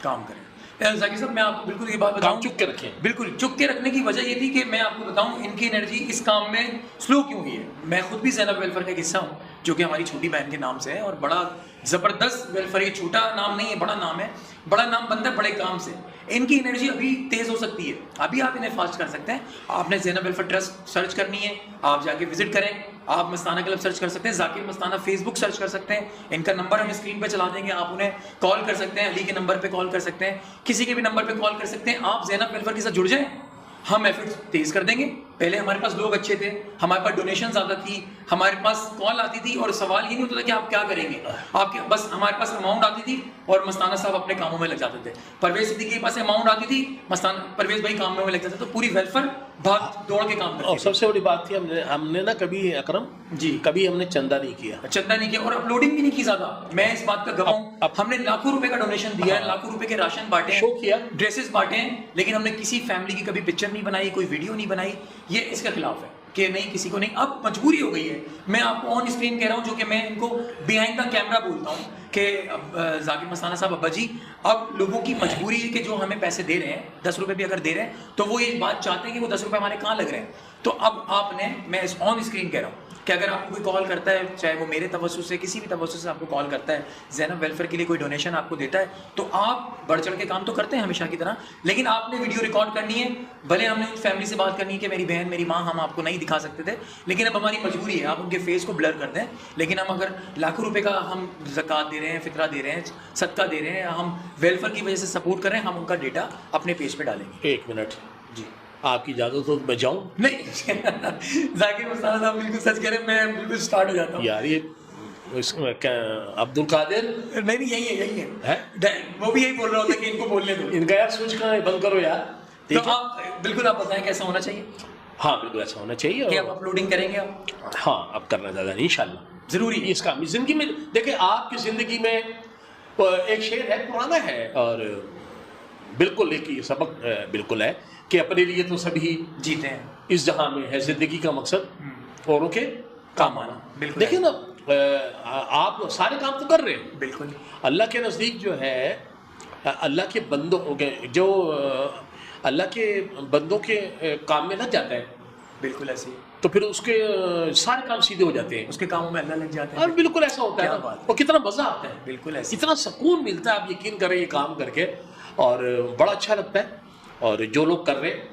काम करें। ज़ाकिर साहब, मैं आपको बिल्कुल ये बात बताऊं, काम चुप के रखें। बिल्कुल चुप के रखने की वजह ये थी कि मैं आपको बताऊं इनकी एनर्जी इस काम में स्लो क्यों हुई है। मैं खुद भी ज़ैनब वेलफेयर का हिस्सा हूं, जो कि हमारी छोटी बहन के नाम से है, और बड़ा ज़बरदस्त वेलफेयर, ये छोटा नाम नहीं है, बड़ा नाम है, बड़ा नाम बनता है बड़े काम से। इनकी एनर्जी अभी तेज़ हो सकती है, अभी आप इन्हें फास्ट कर सकते हैं। आपने ज़ैनब वेलफेयर ट्रस्ट सर्च करनी है, आप जाके विजिट करें, आप मस्ताना क्लब सर्च कर सकते हैं, जाकिर मस्ताना फेसबुक सर्च कर सकते हैं, इनका नंबर हम स्क्रीन पे चला देंगे, आप उन्हें कॉल कर सकते हैं, अली के नंबर पे कॉल कर सकते हैं, किसी के भी नंबर पे कॉल कर सकते हैं। आप ज़ैनब वेलफेयर के साथ जुड़ जाएं, हम एफर्ट्स तेज कर देंगे। पहले हमारे पास लोग अच्छे थे, हमारे पास डोनेशन ज़्यादा थी, हमारे पास कॉल आती थी, और सवाल ये नहीं होता था कि आप क्या करेंगे, आपके बस हमारे पास अमाउंट आती थी और मस्ताना साहब अपने कामों में लग जाते थे। परवेज सिद्दीकी के पास अमाउंट आती थी, परवेज भाई काम में लग जाते थे, तो पूरी वेलफेयर भाग दौड़ के काम करते और सबसे बड़ी बात थी, हमने ना कभी, अकरम जी, कभी हमने चंदा नहीं किया, और अपलोडिंग भी नहीं की ज्यादा। मैं इस बात का गवाह हूं, हमने लाखों रुपए का डोनेशन दिया है, लाखों रुपए के राशन बांटे हैं, शो किया, ड्रेसेस बांटे हैं, लेकिन हमने किसी फैमिली की कभी पिक्चर नहीं बनाई, कोई वीडियो नहीं बनाई। ये इसके खिलाफ है कि नहीं, किसी को नहीं, अब मजबूरी हो गई है। मैं आपको ऑन स्क्रीन कह रहा हूं, जो कि मैं इनको बिहाइंड द कैमरा बोलता हूं कि जाकिर मस्ताना साहब, अब्बा जी, अब लोगों की मजबूरी है कि जो हमें पैसे दे रहे हैं, 10 रुपए भी अगर दे रहे हैं, तो वो ये बात चाहते हैं कि वो 10 रुपए हमारे कहाँ लग रहे हैं। तो अब आपने, मैं इस ऑन स्क्रीन कह रहा हूँ कि अगर आपको कोई कॉल करता है, चाहे वो मेरे तवज्जुह से, किसी भी तवज्जुह से आपको कॉल करता है, ज़ैनब वेलफेयर के लिए कोई डोनेशन आपको देता है, तो आप बढ़ चढ़ के काम तो करते हैं हमेशा की तरह, लेकिन आपने वीडियो रिकॉर्ड करनी है। भले हमने उन फैमिली से बात करनी है कि मेरी बहन, मेरी माँ, हम आपको नहीं दिखा सकते थे, लेकिन अब हमारी मजबूरी है, आप उनके फेस को ब्लर कर दें। लेकिन हम अगर लाखों रुपए का हम ज़कात दे रहे हैं, फितरा दे रहे हैं, सदका दे रहे हैं, हम वेलफेयर की वजह से सपोर्ट कर रहे हैं, हम उनका डेटा अपने पेज पे डालेंगे। 1 मिनट जी, आपकी इजाज़त हो तो मैं जाऊँ? नहीं जाकिर मस्ताना साहब बिल्कुल सच कह रहे हैं, मैं बिल्कुल स्टार्ट हो जाता हूँ। यार ये क्या अब्दुल कादिर नहीं नहीं, यही है है? वो भी यही बोल रहा होता है कि इनको बोलने दो। इनका यार स्विच कहाँ है? बंद करो यार। तो आप बिल्कुल आप बताएं कैसा होना चाहिए हाँ बिल्कुल ऐसा होना चाहिए। कि आप अपलोडिंग करेंगे आप? हाँ अब करना ज़्यादा नहीं, इंशाल्लाह जरूरी है इसका ज़िंदगी में। देखिए आपकी ज़िंदगी में एक शेर है, पुराना है, और बिल्कुल एक ये सबक बिल्कुल है कि अपने लिए तो सभी जीते हैं, इस जहां में है, ज़िंदगी का मकसद औरों के काम आना। बिल्कुल देखिए ना, आप सारे काम तो कर रहे हैं, बिल्कुल अल्लाह के नज़दीक जो है, अल्लाह के बंदों जो अल्लाह के बंदों के काम में लग जाता है, बिल्कुल ऐसे ही, तो फिर उसके सारे काम सीधे हो जाते हैं, उसके कामों में अल्लाह लग जाते हैं। और बिल्कुल ऐसा होता है क्या ना, बात है। और कितना मज़ा आता है, बिल्कुल ऐसे इतना सुकून मिलता है, आप यकीन करें ये काम करके, और बड़ा अच्छा लगता है। और जो लोग कर रहे हैं,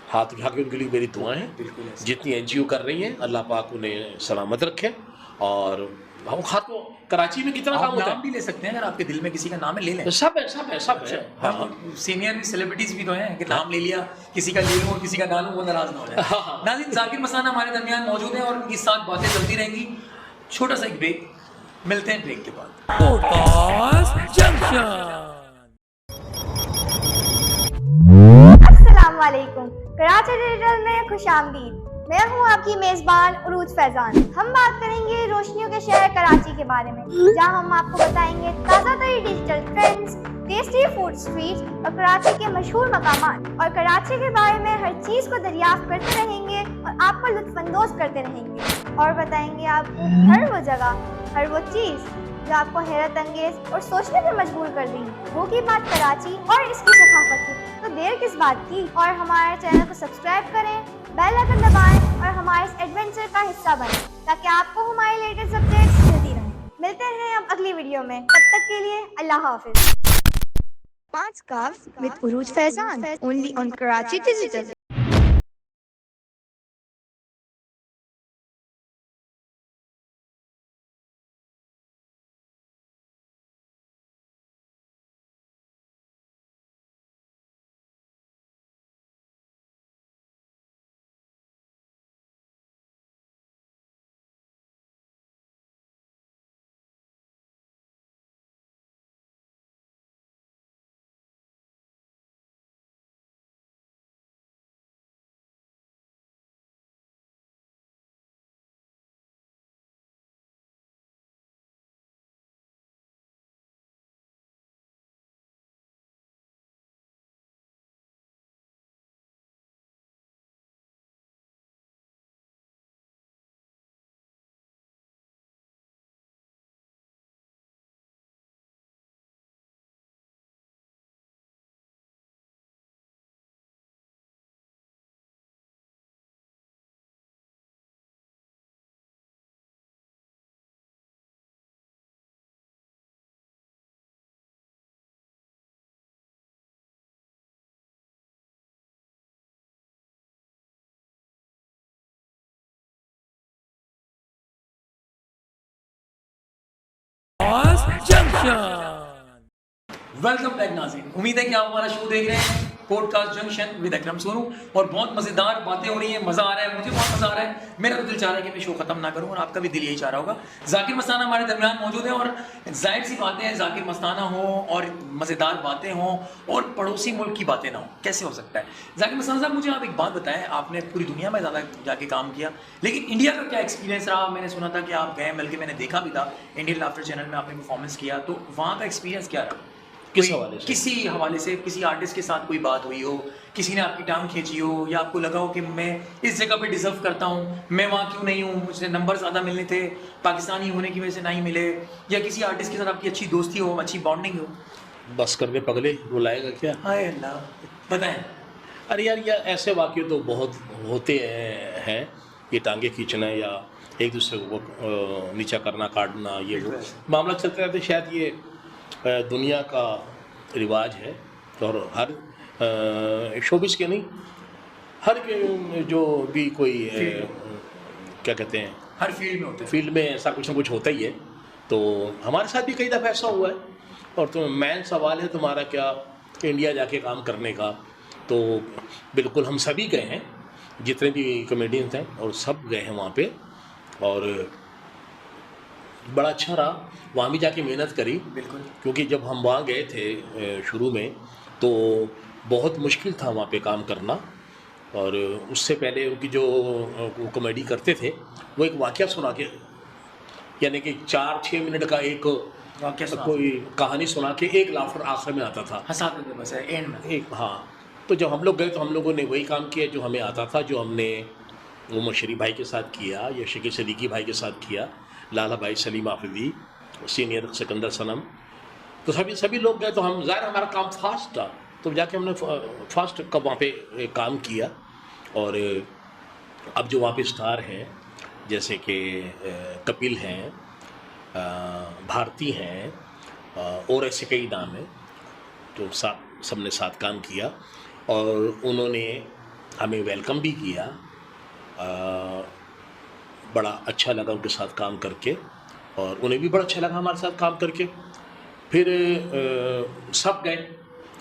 हाथ उठा के उनके लिए मेरी दुआएं हैं। बिल्कुल ऐसे। जितनी एनजीओ कर रही हैं, अल्लाह पाक उन्हें सलामत रखे। और हम खातो कराची में कितना काम आप होता नाम भी ले सकते हैं, अगर आपके दिल में किसी का नाम है ले लें। है, सब है, सब है, सब है। हाँ, हाँ। हम सीनियर सेलिब्रिटीज भी तो हैं कि नाम ले लिया, किसी का ले लूं और किसी का ना लूं, वो नाराज ना हो जाए। हाँ, हाँ। नाज़रीन, जाकिर मस्ताना हमारे दरमियान मौजूद हैं और उनकी साथ बातें चलती रहेंगी। छोटा सा एक ब्रेक, मिलते हैं ब्रेक के बाद। Podcast junction. अस्सलामुअलैकुम, कराची डिजिटल में खुशामदीद। मैं हूं आपकी मेज़बान उरूज फैजान। हम बात करेंगे रोशनियों के शहर कराची के बारे में, जहां हम आपको बताएंगे ताज़ा तरीन digital trends, tasty food streets और कराची के मशहूर मकामात। और कराची के बारे में हर चीज़ को दरियाफ्त करते रहेंगे और आपको लुत्फ़अंदोज़ करते रहेंगे, और बताएंगे आपको हर वो जगह, हर वो चीज़ जो आपको हैरत अंगेज और सोचने पर मजबूर कर देंगी। वो की बात कराची और इसकी सकाफत की, तो देर किस बात की। और हमारे चैनल को सब्सक्राइब करें, बेल आइकन दबाएं और हमारे इस एडवेंचर का हिस्सा बनें, ताकि आपको हमारे लेटेस्ट अपडेट्स मिलती रहें। मिलते हैं अब अगली वीडियो में, तब तक के लिए अल्लाह हाफिज। 5 cup with Urooj Faizan, only on Karachi digital. Podcast junction. Welcome back नाज़रीन, उम्मीद है कि आप हमारा शो देख रहे हैं पॉडकास्ट जंक्शन विद अकरम सोनू, और बहुत मज़ेदार बातें हो रही हैं, मज़ा आ रहा है, मुझे बहुत मज़ा आ रहा है। मेरा तो दिल चाह रहा है कि मैं शो ख़त्म ना करूं, और आपका भी दिल यही चाह रहा होगा। जाकिर मस्ताना हमारे दरमियान मौजूद है, और जाहिर सी बातें हैं, जाकिर मस्ताना हो और मज़ेदार बातें हों और पड़ोसी मुल्क की बातें ना हो, कैसे हो सकता है। जाकिर मस्ताना साहब, मुझे आप एक बात बताएं, आपने पूरी दुनिया में ज़्यादा जाके काम किया, लेकिन इंडिया का क्या एक्सपीरियंस रहा? मैंने सुना था कि आप गए, बल्कि मैंने देखा भी था इंडियन लाफ्टर चैनल में आपने परफॉर्मेंस किया, तो वहाँ का एक्सपीरियंस क्या रहा? किस कोई- हवाले से? किसी हवाले से किसी आर्टिस्ट के साथ कोई बात हुई हो, किसी ने आपकी टांग खींची हो, या आपको लगा हो कि मैं इस जगह पे डिजर्व करता हूँ, मैं वहाँ क्यों नहीं हूँ, मुझे नंबर ज़्यादा मिलने थे, पाकिस्तानी होने की वजह से नहीं मिले, या किसी आर्टिस्ट के साथ आपकी अच्छी दोस्ती हो, अच्छी बॉन्डिंग हो? बस करके पगले रुलाएगा क्या? हाय अल्लाह, बताएं। अरे यार, ये ऐसे वाक़ये तो बहुत होते हैं, ये टांगे खींचना या एक दूसरे को नीचा करना, काटना, ये वो मामला चलते रहते। शायद ये दुनिया का रिवाज है, और हर शोबिस के नहीं, हर के जो भी कोई क्या कहते हैं, हर फील्ड में होते हैं। फील्ड में ऐसा कुछ ना कुछ होता ही है। तो हमारे साथ भी कई दफ़ा ऐसा हुआ है। और तो मेन सवाल है तुम्हारा क्या, इंडिया जाके काम करने का। तो बिल्कुल हम सभी गए हैं, जितने भी कॉमेडियंस हैं, और सब गए हैं वहाँ पे, और बड़ा अच्छा रहा। वहाँ भी जाके मेहनत करी, बिल्कुल। क्योंकि जब हम वहाँ गए थे शुरू में, तो बहुत मुश्किल था वहाँ पे काम करना। और उससे पहले उनकी जो कॉमेडी करते थे, वो एक वाक़या सुना के, यानी कि 4-6 मिनट का एक वाक़या सुना कोई कहानी सुना के एक लाफ्टर आखिर में आता था, हंसा देते बस है एंड में। एक। हाँ, तो जब हम लोग गए तो हम लोगों ने वही काम किया जो हमें आता था, जो हमने उमर शरीफ भाई के साथ किया, या शकील सदीकी भाई के साथ किया, लाला भाई, सलीम आफरीदी, सीनियर सिकंदर सनम, तो सभी लोग गए। तो हम ज़ाहिर हमारा काम फास्ट था, तो जाके हमने फास्ट का वहाँ पे काम किया। और अब जो वहाँ पे स्टार हैं, जैसे कि कपिल हैं, भारती हैं, और ऐसे कई नाम हैं, तो सबने साथ काम किया, और उन्होंने हमें वेलकम भी किया। बड़ा अच्छा लगा उनके साथ काम करके, और उन्हें भी बड़ा अच्छा लगा हमारे साथ काम करके। फिर सब गए,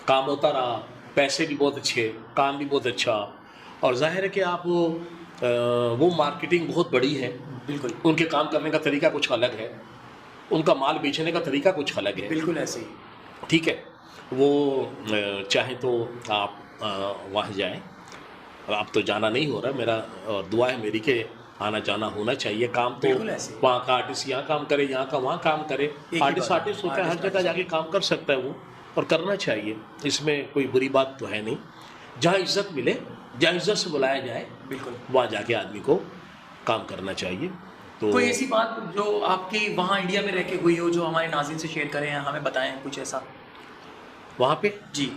काम होता रहा, पैसे भी बहुत अच्छे, काम भी बहुत अच्छा। और जाहिर है कि आप वो मार्केटिंग बहुत बड़ी है, बिल्कुल उनके काम करने का तरीका कुछ अलग है, उनका माल बेचने का तरीका कुछ अलग है। बिल्कुल ऐसे ही। ठीक है, वो चाहे तो आप वहाँ जाएं। अब तो जाना नहीं हो रहा मेरा, और दुआ है मेरी कि आना जाना होना चाहिए। काम तो बिल्कुल ऐसे ही। वहाँ का आर्टिस्ट यहाँ काम करे, यहाँ का वहाँ काम करे। ही आर्टिस्ट बात है। आर्टिस्ट होता है, हर आर्टिस्ट जगह जाके काम कर सकता है वो, और करना चाहिए। इसमें कोई बुरी बात तो है नहीं। जहाँ इज्जत मिले, जहाँ इज्जत से बुलाया जाए, बिल्कुल। वहाँ जाके आदमी को काम करना चाहिए। तो कोई ऐसी बात जो आपकी वहाँ इंडिया में रह के हुई हो, जो हमारे नाज़रीन से शेयर करें, हमें बताएं कुछ ऐसा। वहाँ पे जी।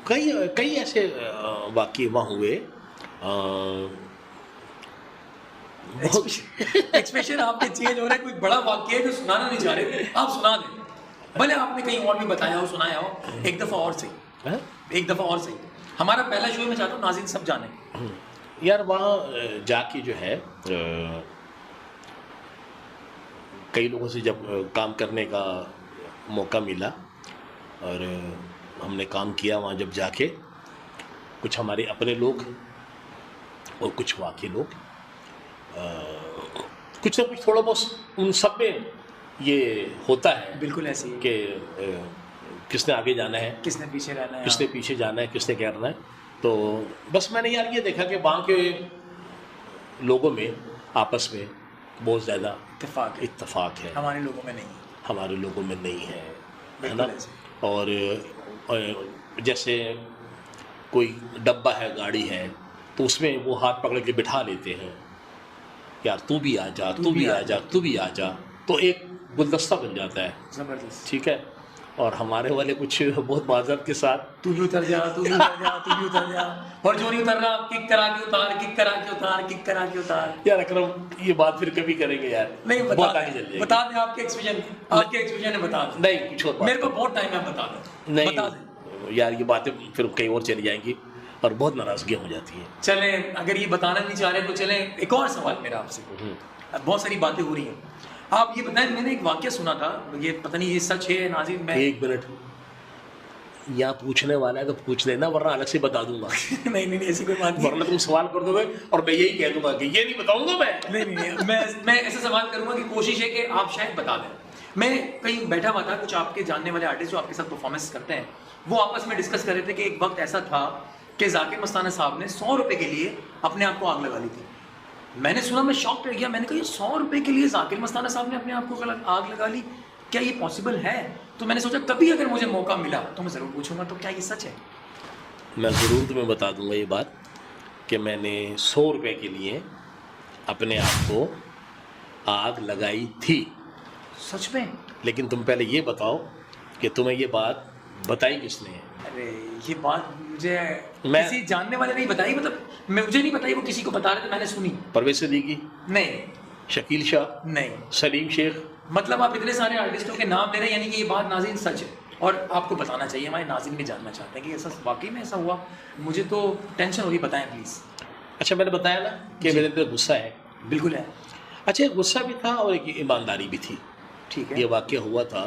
कई ऐसे वाक़ये वहाँ हुए। एक्सप्रेशन आपके चेंज हो रहे हैं। कोई बड़ा वाक्य है जो सुनाना नहीं चाह रहे, आप सुना दें। भले आपने कहीं और भी बताया हो, सुनाया हो, एक दफ़ा और सही, हैं? एक दफ़ा और सही। हमारा पहला शो में चाहता हूँ नाज़रीन सब जाने। यार वहाँ जाके जो है, कई लोगों से जब काम करने का मौका मिला, और हमने काम किया वहाँ जब जाके, कुछ हमारे अपने लोग और कुछ वहाँ के लोग, कुछ ना कुछ थोड़ा बहुत उन सब में ये होता है बिल्कुल ऐसे ही। कि किसने आगे जाना है, किसने पीछे रहना है, किसने पीछे जाना है, किसने क्या करना है। तो बस मैंने यार ये देखा कि वहाँ के लोगों में आपस में बहुत ज़्यादा इत्तेफाक है, हमारे लोगों में नहीं। हमारे लोगों में नहीं है बिल्कुल ना। ऐसे। और जैसे कोई डब्बा है, गाड़ी है, तो उसमें वो हाथ पकड़ के बिठा लेते हैं, यार तू भी आ जा, तू भी आ जा, तू भी आ जा, तो एक गुलदस्ता बन जाता है। ज़बरदस्त। ठीक है। और हमारे वाले कुछ बहुत माजरत के साथ, तू भी उतर जा, तू भी उतर जा, तू भी उतर जा, और जो नहीं उतर रहा किक करा के उतार, किक करा के उतार, किक करा के उतार। यार अकरम ये बात फिर कभी करेंगे यार, नहीं बहुत आगे चल जाएगी। बता दें आपके एक्सप्रेशन है, बता दें। नहीं कुछ और बात मेरे को बहुत टाइम है, बता दें। नहीं बता दें। यार, ये बातें फिर कहीं और चली जाएंगी और बहुत नाराजगियाँ हो जाती हैं। चले, अगर ये बताना नहीं चाह रहे तो चले, एक और सवाल मेरा आपसे। बहुत सारी बातें हो रही हैं, आप ये बताएं। मैंने एक वाक्य सुना था, ये पता नहीं ये सच है नाज़रीन, मैं एक मिनट, यहाँ पूछने वाला है तो पूछ लेना, वरना अलग से बता दूंगा। नहीं ऐसी कोई बात नहीं। वरना तुम सवाल कर दोगे और मैं यही कह दूंगा कि ये नहीं बताऊंगा मैं। नहीं, मैं ऐसा सवाल करूंगा कि कोशिश है कि आप शायद बता दें। मैं कहीं बैठा हुआ था, कुछ आपके जानने वाले आर्टिस्ट जो आपके साथ परफॉर्मेंस करते हैं, वो आपस में डिस्कस कर रहे थे कि एक वक्त ऐसा था कि जाकिर मस्ताना साहब ने 100 रुपए के लिए अपने आप को आग लगा ली थी। मैंने सुना, मैं शॉक रह गया। मैंने कहा ये 100 रुपए के लिए जाकिर मस्ताना साहब ने अपने आप को आग लगा ली, क्या ये पॉसिबल है? तो मैंने सोचा कभी अगर मुझे मौका मिला तो मैं ज़रूर पूछूंगा, तो क्या ये सच है? मैं ज़रूर तुम्हें बता दूंगा ये बात कि मैंने 100 रुपये के लिए अपने आप को आग लगाई थी। सच में? लेकिन तुम पहले ये बताओ कि तुम्हें ये बात बताई किसने है? अरे ये बात मुझे मैं- किसी जानने वाले नहीं बताई, मतलब मुझे नहीं बताई, वो किसी को बता रहे थे, मैंने सुनी। परवेज सिद्दीकी, नहीं शकील शाह, नहीं, सलीम शेख। मतलब आप इतने सारे आर्टिस्टों के नाम ले रहे हैं, यानी कि ये बात नाज़रीन सच है और आपको बताना चाहिए, हमारे नाज़रीन भी जानना चाहते हैं कि ऐसा वाकई में ऐसा हुआ। मुझे तो टेंशन हो रही, बताएं प्लीज़। अच्छा, मैंने बताया ना कि मेरे अंदर गुस्सा है। बिल्कुल है। अच्छा, एक गुस्सा भी था और एक ईमानदारी भी थी। ठीक है। ये वाक़या हुआ था,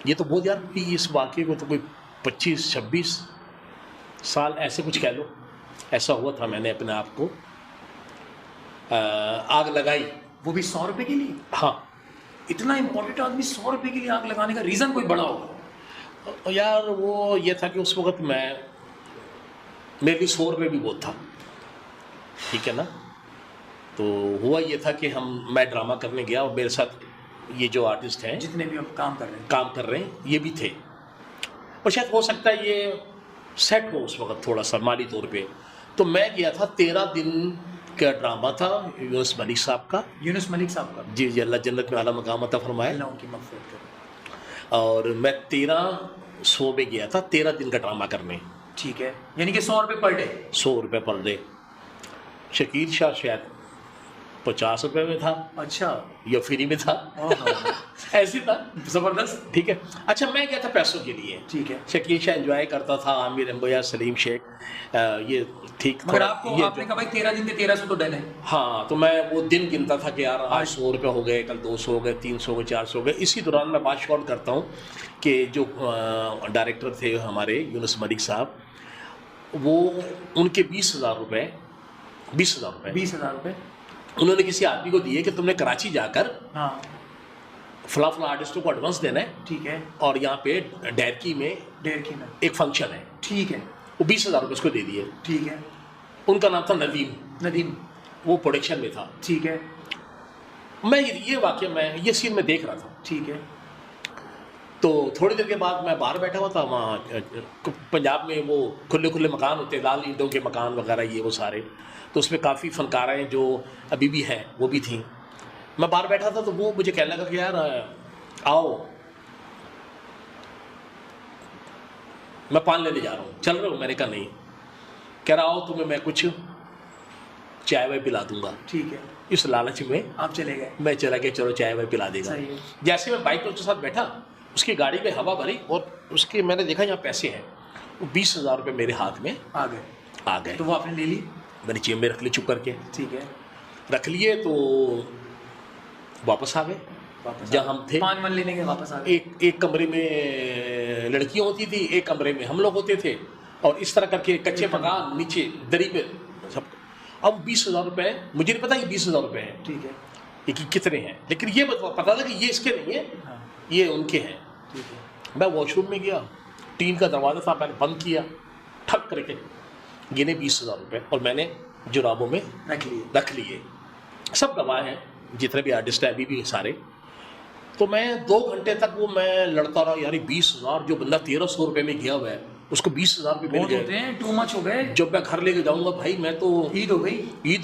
ये तो बहुत यार कि इस वाक़े को तो कोई 25-26 साल ऐसे कुछ कह लो, ऐसा हुआ था। मैंने अपने आप को आग लगाई। वो भी 100 रुपए के लिए? हाँ इतना इंपॉर्टेंट आदमी 100 रुपए के लिए आग लगाने का रीज़न कोई बड़ा होगा? और यार वो ये था कि उस वक़्त मेरे लिए 100 रुपये भी बहुत था, ठीक है ना। तो हुआ ये था कि मैं ड्रामा करने गया और मेरे साथ ये जो आर्टिस्ट हैं, जितने भी अब काम कर रहे हैं, ये भी थे। और शायद हो सकता है ये सेट हो उस वक़्त थोड़ा सा माली तौर पे। तो मैं गया था, 13 दिन का ड्रामा था यूनुस मलिक साहब का। यूनुस मलिक साहब का, जी जी, अल्लाह जन्नत में आला मकाम अता फरमाए। अल्लाह उनकी मग़फ़िरत करे। और मैं 1300 में गया था 13 दिन का ड्रामा करने। ठीक है, यानी कि 100 रुपए पर डे। 100 रुपये पर डे। शकील शाह शायद 50 रुपये में था अच्छा, या फ्री में था, ऐसी था। ज़बरदस्त। ठीक है। अच्छा, मैं गया था पैसों के लिए। ठीक है। शकील शाह एंजॉय करता था, आमिर एम्बोया, सलीम शेख, ये ठीक। मगर आपने कहा भाई 13 दिन के 1300 तो डन है। हाँ, तो मैं वो दिन गिनता था कि यार आज 100 रुपये हो गए, कल 200 हो गए, 300 हो गए, 400 हो गए। इसी दौरान मैं बात शॉर्ट करता हूँ कि जो डायरेक्टर थे हमारे यूनुस मलिक साहब, वो उनके 20,000 रुपये 20,000 रुपये उन्होंने किसी आदमी को दिए कि तुमने कराची जाकर हाँ फला आर्टिस्टों को एडवांस देना है, ठीक है, और यहाँ पे डैरकी में 1.5 की ना, एक फंक्शन है। ठीक है, वो 20,000 रुपये उसको दे दिए। ठीक है। उनका नाम था नदीम, वो प्रोडक्शन में था। ठीक है, मैं ये सीन में देख रहा था। ठीक है। तो थोड़ी देर के बाद मैं बाहर बैठा हुआ था, वहाँ पंजाब में वो खुले मकान होते हैं, लाल ईंटों के मकान वगैरह, ये वो सारे। तो उसमें काफ़ी फनकारें जो अभी भी हैं वो भी थी। मैं बाहर बैठा था तो वो मुझे कहने लगा कि यार आओ, मैं पान लेने जा रहा हूँ, चल रहे हो? मैंने कहा नहीं। कह रहा आओ तुम्हें मैं कुछ चाय वाय पिला दूंगा। ठीक है। इस लालच में आप चले गए? मैं चला गया, चलो चाय वाय पिला देगा। सही है। जैसे मैं बाइक पर उसके साथ बैठा, उसकी गाड़ी में हवा भरी और उसके मैंने देखा यहाँ पैसे हैं। वो 20,000 रुपये मेरे हाथ में आ गए। गए। तो वो आपने ले ली? मैंने जेब में रख ली चुप करके, ठीक है। रख लिए। तो वापस आ गए जहाँ हम थे। पान मन लेने के वापस आ गए। एक कमरे में लड़कियाँ होती थी, एक कमरे में हम लोग होते थे, और इस तरह करके कच्चे मकान, नीचे दरी पे सब। अब 20,000 रुपये, मुझे नहीं पता ये 20,000 रुपये हैं, ठीक है, ये कि कितने हैं, लेकिन ये पता था कि ये इसके नहीं है, हाँ, ये उनके हैं। ठीक है। मैं वॉशरूम में गया, टीन का दरवाज़ा था, मैंने बंद किया, ठक करके गिने 20,000 रुपये और मैंने जुराबों में रख लिए। सब गवाह हैं, जितने भी आर्टिस्ट हैं अभी भी सारे। तो मैं 2 घंटे तक मैं लड़ता रहा, यार 20,000, जो बंदा 1,300 रुपये में गया हुआ है उसको 20,000 रुपये मिल बहुत होते गए। हैं, टू मच हो गए। जब मैं घर लेके जाऊंगा भाई, मैं तो ईद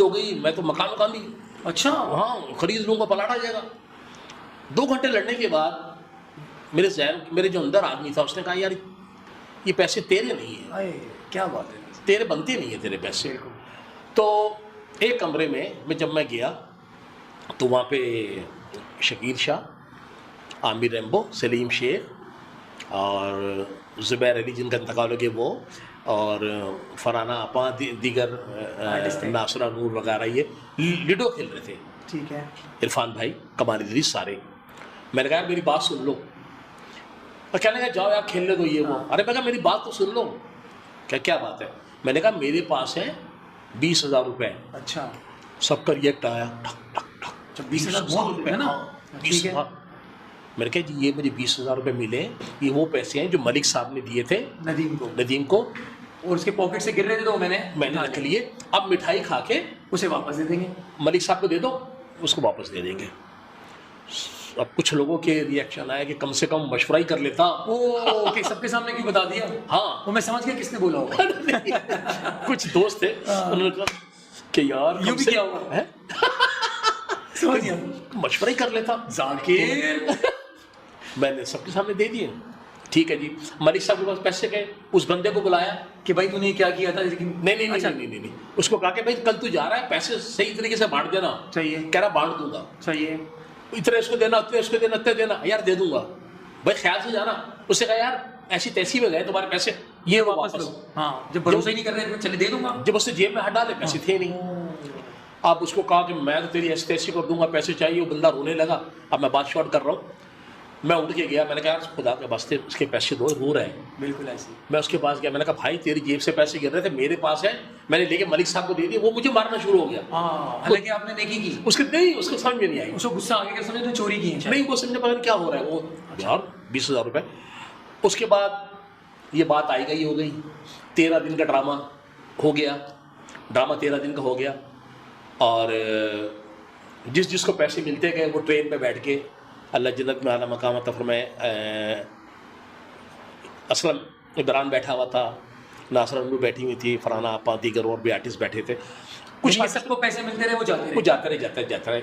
हो गई, मैं तो मकान भी अच्छा हाँ खरीद लूँगा, पलाट आ जाएगा। 2 घंटे लड़ने के बाद मेरे जो अंदर आदमी था उसने कहा यार ये पैसे तेरे नहीं है, अरे क्या बात है, तेरे बनते नहीं है तेरे पैसे। तो एक कमरे में जब मैं गया तो वहाँ पे शकील शाह, आमिर रेम्बो, सलीम शेख और ज़ुबैर अली जिनका इंतकाल हो गया वो, और फराना आपा, दीगर नासरा नूर वगैरह, ये लिडो खेल रहे थे। ठीक है। इरफान भाई, कमाल इदरीस, सारे। मैंने कहा मेरी बात सुन लो, और कहने लगा जाओ यार खेलने दो ये वो। अरे मैं कहा मेरी बात तो सुन लो। क्या बात है? मैंने कहा मेरे पास है 20,000 रुपये। अच्छा, सबका रिएक्ट आया, ठक ठक ठक। 20,000 बहुत रुपये है ना? ठीक है। मैंने कहा जी ये मुझे 20,000 रुपये मिले, ये वो पैसे हैं जो मलिक साहब ने दिए थे नदीम को, और उसके पॉकेट से गिर रहे थे तो मैंने रख लिए। अब मिठाई खा के उसे वापस दे देंगे, मलिक साहब को दे दो, उसको वापस दे देंगे। अब कुछ लोगों के रिएक्शन आया कि कम से कम मशवरा ही कर लेता। ओके, सबके सामने क्यों बता दिया? हाँ। वो मैं समझ गया किसने बोला होगा। कुछ दोस्त थे, उन्होंने कहा कि यार यूं भी क्या हुआ है, समझ गया। मशवरा ही कर लेता। जाकिर मैंने सबके सामने दे दिए। ठीक है जी, मलिक साहब के पास पैसे गए, उस बंदे को बुलाया। कि भाई तूने क्या किया था, लेकिन नहीं अच्छा, नहीं, उसको कहा कि भाई कल तू जा रहा है, पैसे सही तरीके से बांट देना। सही है। कह रहा बांट दूंगा। सही है। इतने इसको देना, उतने इसको देना, इतने देना, यार दे दूंगा भाई, ख्याल से जाना। उससे कहा यार ऐसी तैसी में गए तुम्हारे पैसे, ये वापस लो। हाँ, जब भरोसा ही नहीं कर रहे चले दे दूंगा। जब उसने जेब में हाथ डाले, पैसे थे नहीं। आप उसको कहा कि मैं तो तेरी ऐसी तैसी कर दूंगा, पैसे चाहिए। वो बंदा रोने लगा। अब मैं बात शॉर्ट कर रहा हूँ। मैं उठ के गया, मैंने कहा यार खुदा के वास्ते उसके पैसे दो, रो रहे हैं। बिल्कुल ऐसे। मैं उसके पास गया, मैंने कहा भाई तेरी जेब से पैसे गिर रहे थे, मेरे पास है, मैंने लेके मलिक साहब को दे दिए। वो मुझे मारना शुरू हो गया। हाँ, हालांकि आपने नेकी की। उसके नहीं, उसको समझ में नहीं आई। उसको गुस्सा आ गया, समझे तो चोरी की है। नहीं, वो समझे पता नहीं क्या हो रहा है। वो यार 20,000 रुपये। उसके बाद ये बात आई गई हो गई। 13 दिन का ड्रामा हो गया। ड्रामा 13 दिन का हो गया। और जिसको पैसे मिलते गए वो ट्रेन पे बैठ के, अल्लाह जन्नत में आला मकाम अता फरमाए, असलम इमरान बैठा हुआ था, नासर अनू बैठी हुई थी, फराना आपा, दीगर और भी आर्टिस्ट बैठे थे। कुछ सबको पैसे मिलते रहे, वो जाते रहे।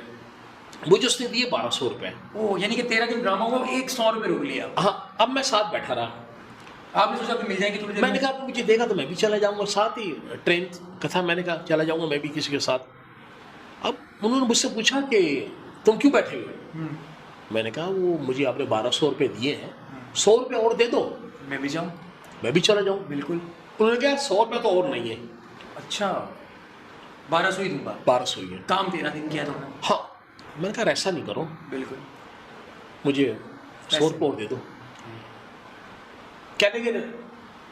मुझे उसने दिए 1200 रुपये। ओ, यानी कि 13 दिन ड्रामा हुआ, 100 रुपये रोक लिया। हाँ, अब मैं साथ बैठा रहा। आपने सोचा कि मिल जाएंगे थोड़ी देर मैंने कहा मुझे देगा तो मैं भी चला जाऊंगा साथ ही। ट्रेन का था, मैंने कहा चला जाऊंगा मैं भी किसी के साथ। अब उन्होंने मुझसे पूछा कि तुम क्यों बैठे हुए? मैंने कहा वो मुझे आपने 1200 रुपये दिए हैं, 100 रुपये और दे दो, मैं भी जाऊँ, मैं भी चला जाऊँ। बिल्कुल। उन्होंने कहा 100 रुपये तो और नहीं है। अच्छा, 1200 ही दूंगा। 1200 ही है। काम 13 दिन किया तुमने। हाँ, मैंने कहा ऐसा नहीं करो, बिल्कुल, मुझे 100 रुपये और दे दो। कहने के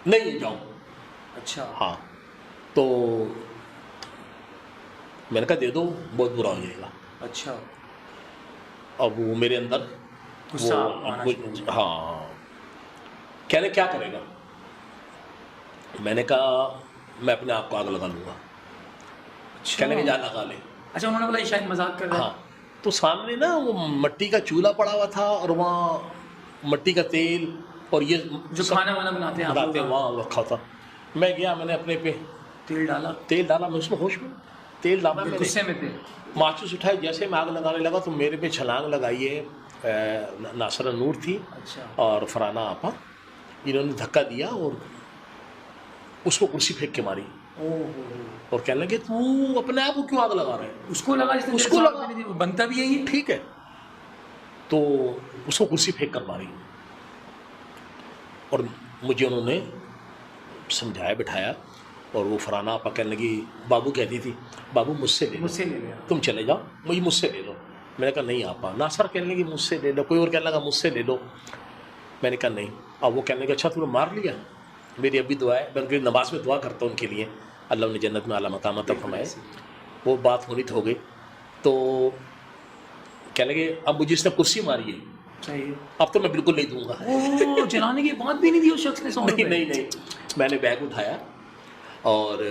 नहीं जाऊँ। अच्छा। हाँ, तो मैंने कहा दे दो, बहुत बुरा हो जाएगा। अच्छा। अब वो मेरे अंदर गुस्सा वो आना शुरू हो गया। हाँ, कहने क्या करेगा? मैंने कहा मैं अपने आप को आग लगा लूंगा। अच्छा। कहने के जा लगा ले। अच्छा, उन्होंने बोला ये शायद मजाक कर रहा है। हाँ, तो सामने ना वो मट्टी का चूल्हा पड़ा हुआ था और वहाँ मट्टी का तेल और ये जो खाना वाना बनाते हैं आप बनाते लोग, वहाँ रखा था। मैं गया, मैंने अपने पे तेल डाला। मैं उसमें होश में तेल डाला, मैंने गुस्से में थे। माचिस उठाई, जैसे मैं आग लगाने लगा तो मेरे पे छलांग लगाई है नासर नूर थी अच्छा। और फराना आपा। इन्होंने धक्का दिया और उसको कुर्सी फेंक के मारी। और कहने लगे तू अपने आप को क्यों आग लगा रहा है? उसको लगा, जिसने उसको तेरे लगा। साथ में बनता भी यही है। ठीक है, तो उसको कुर्सी फेंक कर मारी। और मुझे उन्होंने समझाया, बिठाया, और वो फराना आपा कहने लगी, बाबू कहती थी बाबू मुझसे ले लो, तुम चले जाओ, मुझे मुझसे ले लो। मैंने कहा नहीं आपा। नासर कहने लगी मुझसे ले लो, कोई और कहने लगा मुझसे ले लो। मैंने कहा नहीं। अब वो कहने लगे अच्छा तूने मार लिया, मेरी अभी दुआ है, बल्कि नमाज में दुआ करता हूँ उनके लिए, अल्लाह ने जन्नत में आला मकाम अता फरमाए। वो बात होनी तो हो गई। तो कहने लगे अब मुझे इसने कुर्सी मारी है, चाहिए, अब तो मैं बिल्कुल नहीं दूंगा। ओ, जलाने की बात भी नहीं दी उस शख्स ने। 100 नहीं रुपए। नहीं नहीं, मैंने बैग उठाया और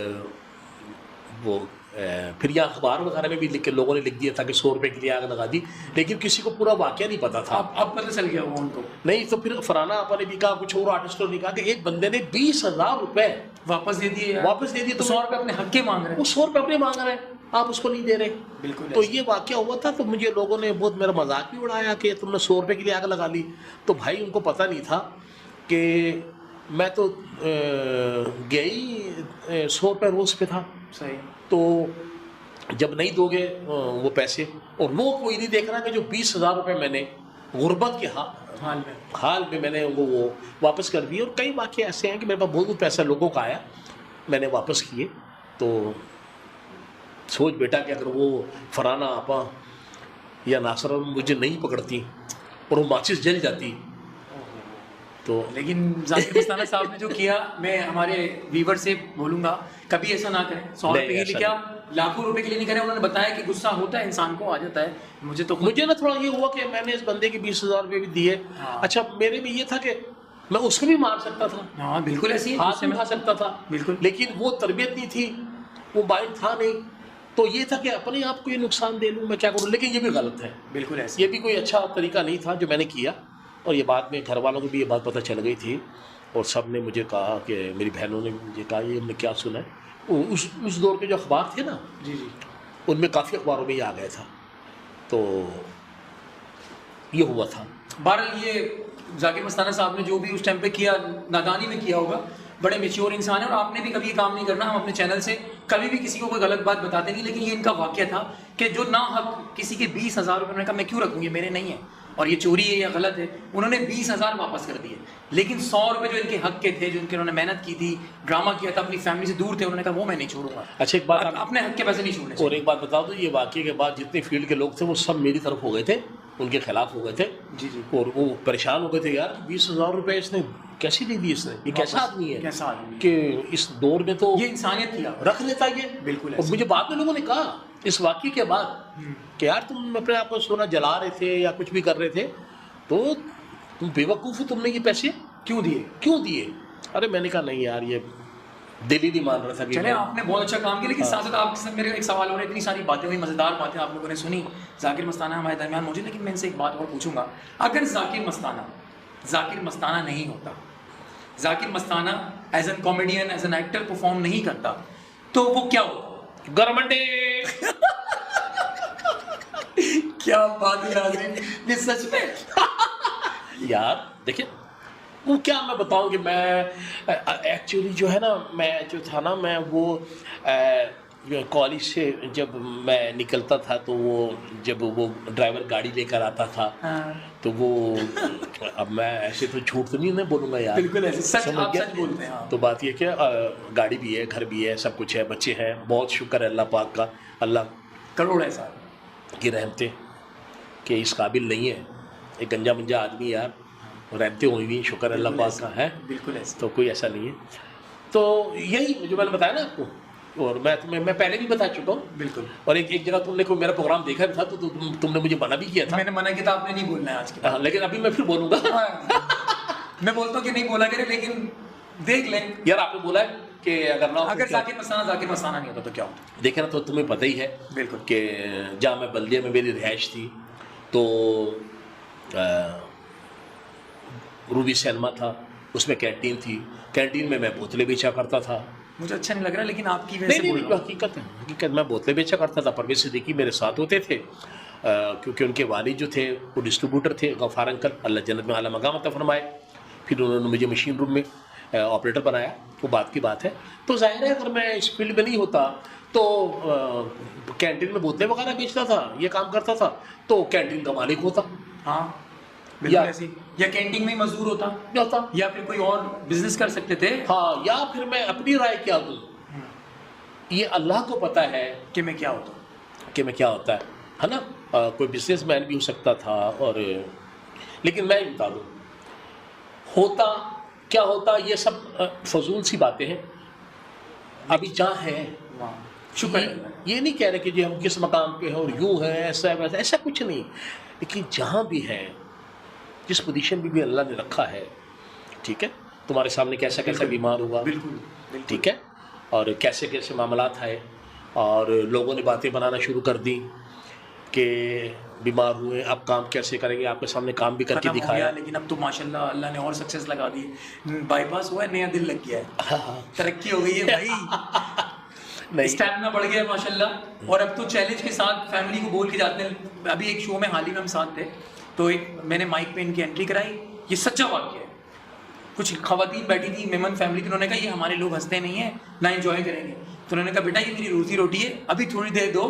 वो फिर यहाँ अखबार वगैरह में भी लिख के लोगों ने लिख दिया था कि 100 रुपये के लिए आग लगा दी, लेकिन किसी को पूरा वाकया नहीं पता था। अब पता चल गया वो उनको। नहीं तो फिर फराना आपा ने भी कहा, कुछ और आर्टिस्टों ने कहा कि एक बंदे ने 20,000 रुपये वापस दे दिए। वापस दे दिए। तो 100 रुपये अपने हक के मांग रहे वो हैं। 100 रुपये अपने मांग रहे हैं, आप उसको नहीं दे रहे। बिल्कुल। तो ये वाकया हुआ था। तो मुझे लोगों ने बहुत मेरा मजाक भी उड़ाया कि तुमने 100 रुपये के लिए आग लगा ली। तो भाई उनको पता नहीं था कि मैं तो गई 100 रुपये रोज पे था। सही। तो जब नहीं दोगे वो पैसे, और वो कोई नहीं देख रहा कि जो 20,000 रुपये मैंने गुर्बत के हाल में मैंने वो वापस कर दिए। और कई वाक़े ऐसे हैं कि मेरे पास बहुत पैसा लोगों का आया, मैंने वापस किए। तो सोच बेटा कि अगर वो फराना आपा या नासर मुझे नहीं पकड़ती और वो माचिस जल जाती तो। लेकिन जाकिर मस्ताना साहब ने जो किया, मैं हमारे व्यूवर से बोलूंगा कभी ऐसा ना करें। 100 रुपये के लिए क्या, लाखों रुपए के लिए नहीं करें। उन्होंने बताया कि गुस्सा होता है, इंसान को आ जाता है। मुझे ना थोड़ा ये हुआ कि मैंने इस बंदे के 20,000 रुपये भी दिए। हाँ। अच्छा, मेरे में ये था कि मैं उसको भी मार सकता था। हाँ बिल्कुल, ऐसी हाथ में खा सकता था बिल्कुल। लेकिन वो तरबियत नहीं थी, वो माइंड था नहीं। तो ये था कि अपने आप को ये नुकसान दे लूँ, मैं क्या करूँ, लेकिन ये भी गलत है, बिल्कुल ऐसे। ये भी कोई अच्छा तरीका नहीं था जो मैंने किया। और ये बाद में घर वालों को भी ये बात पता चल गई थी और सब ने मुझे कहा कि मेरी बहनों ने मुझे कहा ये हमने क्या सुना है। उस दौर के जो अखबार थे ना, जी जी, उनमें काफ़ी अखबारों में ये आ गया था, तो ये हुआ था। बहरहाल ये जाकिर मस्ताना साहब ने जो भी उस टाइम पे किया, नादानी में किया होगा, बड़े मेच्योर इंसान है और आपने भी कभी ये काम नहीं करना। हम अपने चैनल से कभी भी किसी को कोई गलत बात बताते नहीं, लेकिन ये इनका वाकया था कि जो ना हक किसी के 20,000 रुपये, उन्होंने कहा मैं क्यों रखूँ, ये मेरे नहीं है और ये चोरी है या गलत है, उन्होंने 20,000 वापस कर दिए। लेकिन 100 रुपये जो इनके हक के थे, जो इनके उन्होंने मेहनत की थी, ड्रामा किया था, अपनी फैमिली से दूर थे, उन्होंने कहा वो मैं नहीं छोड़ूंगा। अच्छा एक बात अपने हक के पैसे नहीं छोड़ने। और एक बात बता दो, ये वाकये के बाद जितने फील्ड के लोग थे वो सब मेरी तरफ हो गए थे, उनके खिलाफ हो गए थे। जी जी, और वो परेशान हो गए थे, यार 20,000 रुपये इसने कैसे दे दिए, इसने ये कैसा आदमी है, कैसा आदमी कि इस दौर में तो ये इंसानियत थी रख लेता ये। बिल्कुल और ऐसे। मुझे बाद में लोगों ने कहा इस वाकये के बाद कि यार तुम अपने आप को सोना जला रहे थे या कुछ भी कर रहे थे, तो तुम बेवकूफ़ हो, तुमने ये पैसे क्यों दिए। अरे मैंने कहा नहीं यार, ये दिल ही नहीं मान रहा था कि चले आपने बहुत अच्छा काम किया, लेकिन साथ साथ आपके साथ मेरे एक सवाल हो रहा है। इतनी सारी बातें हुई, मज़ेदार बातें आप लोगों ने सुनी, जाकिर मस्ताना हमारे दरमियान मौजूद, लेकिन मैं इनसे एक बात और पूछूंगा। अगर जाकिर मस्ताना नहीं होता, Zakir Mastana as an comedian, as an actor perform नहीं करता, तो वो क्या होता? गवर्नमेंट क्या बात है नाज़रीन, ये सच में यार देखिए, वो क्या मैं बताऊं कि मैं एक्चुअली जो है ना, मैं जो था ना, मैं वो कॉलेज से जब मैं निकलता था, तो वो जब वो ड्राइवर गाड़ी लेकर आता था, तो वो अब मैं ऐसे तो झूठ तो नहीं बोलूँगा यार, बिल्कुल ऐसे सच, समझ आप गया? सच बोलते हैं। हाँ। तो बात ये कि गाड़ी भी है, घर भी है, सब कुछ है, बच्चे हैं, बहुत शुक्र है अल्लाह पाक का, अल्लाह करोड़ है साहब की रहमतें कि इस काबिल नहीं है एक गंजा मंजा आदमी यार, रहमतें हुई हुई, शुक्र अल्लाह पाक का है, बिल्कुल ऐसे। तो कोई ऐसा नहीं है। तो यही जो मैंने बताया ना आपको, और मैं पहले भी बता चुका हूँ। बिल्कुल। और एक जगह तुमने कोई मेरा प्रोग्राम देखा भी था, तो तुमने मुझे मना भी किया था। मैंने मना किया था, आपने नहीं बोलना है आज के बाद। लेकिन अभी मैं फिर बोलूँगा। मैं बोलता हूँ कि नहीं बोला करे, लेकिन देख लें। यार आपने बोला है कि अगर ना, अगर जाकिर मस्ताना नहीं होता तो क्या होता? देखे ना, तो तुम्हें पता ही है बिल्कुल कि जहाँ मैं बल्दिया में मेरी रिहाइश थी, तो रूबी सिनेमा था, उसमें कैंटीन थी, कैंटीन में मैं बोतलें बेचा करता था। मुझे अच्छा नहीं लग रहा, लेकिन आपकी वजह से बोल रहा हूँ। हकीकत मैं बोतलें बेचा करता था। परवेज सिद्दीकी मेरे साथ होते थे, क्योंकि उनके वालिद जो थे वो डिस्ट्रीब्यूटर थे, गफ़ार अंकल, अल्लाह जन्नत में आला मकाम अता फरमाए। फिर उन्होंने मुझे मशीन रूम में ऑपरेटर बनाया, वो बात की बात है। तो जाहिर है अगर मैं इस फील्ड में नहीं होता तो कैंटीन में बोतलें वगैरह बेचता था, ये काम करता था, तो कैंटीन का मालिक होता। हाँ बिल्कुल ऐसी, या कैंटीन में ही मजदूर होता, क्या होता, या फिर कोई और बिजनेस कर सकते थे। हाँ, या फिर मैं अपनी राय क्या दूँ, ये अल्लाह को पता है कि मैं क्या होता है ना। कोई बिजनेसमैन भी हो सकता था, और लेकिन मैं बता दूँ होता क्या होता, ये सब फजूल सी बातें हैं। अभी जहाँ है शुक्र ये नहीं कह रहे कि जी हम किस मकाम पे हैं और यूँ है, ऐसा है वैसा, ऐसा कुछ नहीं। लेकिन जहाँ भी है, जिस पोजीशन में भी अल्लाह ने रखा है, ठीक है, तुम्हारे सामने कैसा कैसा बीमार हुआ, बिल्कुल ठीक है, और कैसे कैसे मामलात है, और लोगों ने बातें बनाना शुरू कर दी कि बीमार हुए, अब काम कैसे करेंगे, आपके सामने काम भी करके दिखाया। लेकिन अब तो माशाल्लाह अल्लाह ने और सक्सेस लगा दी, बाईपास हुआ है, नया दिल लग गया है, तरक्की हो गई है भाई, स्टैमिना बढ़ गया माशाल्लाह। और अब तो चैलेंज के साथ फैमिली को बोल के जाते हैं। अभी एक शो में हाल ही में हम साथ थे, तो एक मैंने माइक पे इनकी एंट्री कराई, ये सच्चा वाक्य है। कुछ खवातीन बैठी थी मेमन फैमिली की, उन्होंने कहा ये हमारे लोग हंसते नहीं है ना एंजॉय करेंगे, तो उन्होंने कहा बेटा ये मेरी रोजी रोटी है, अभी थोड़ी देर दो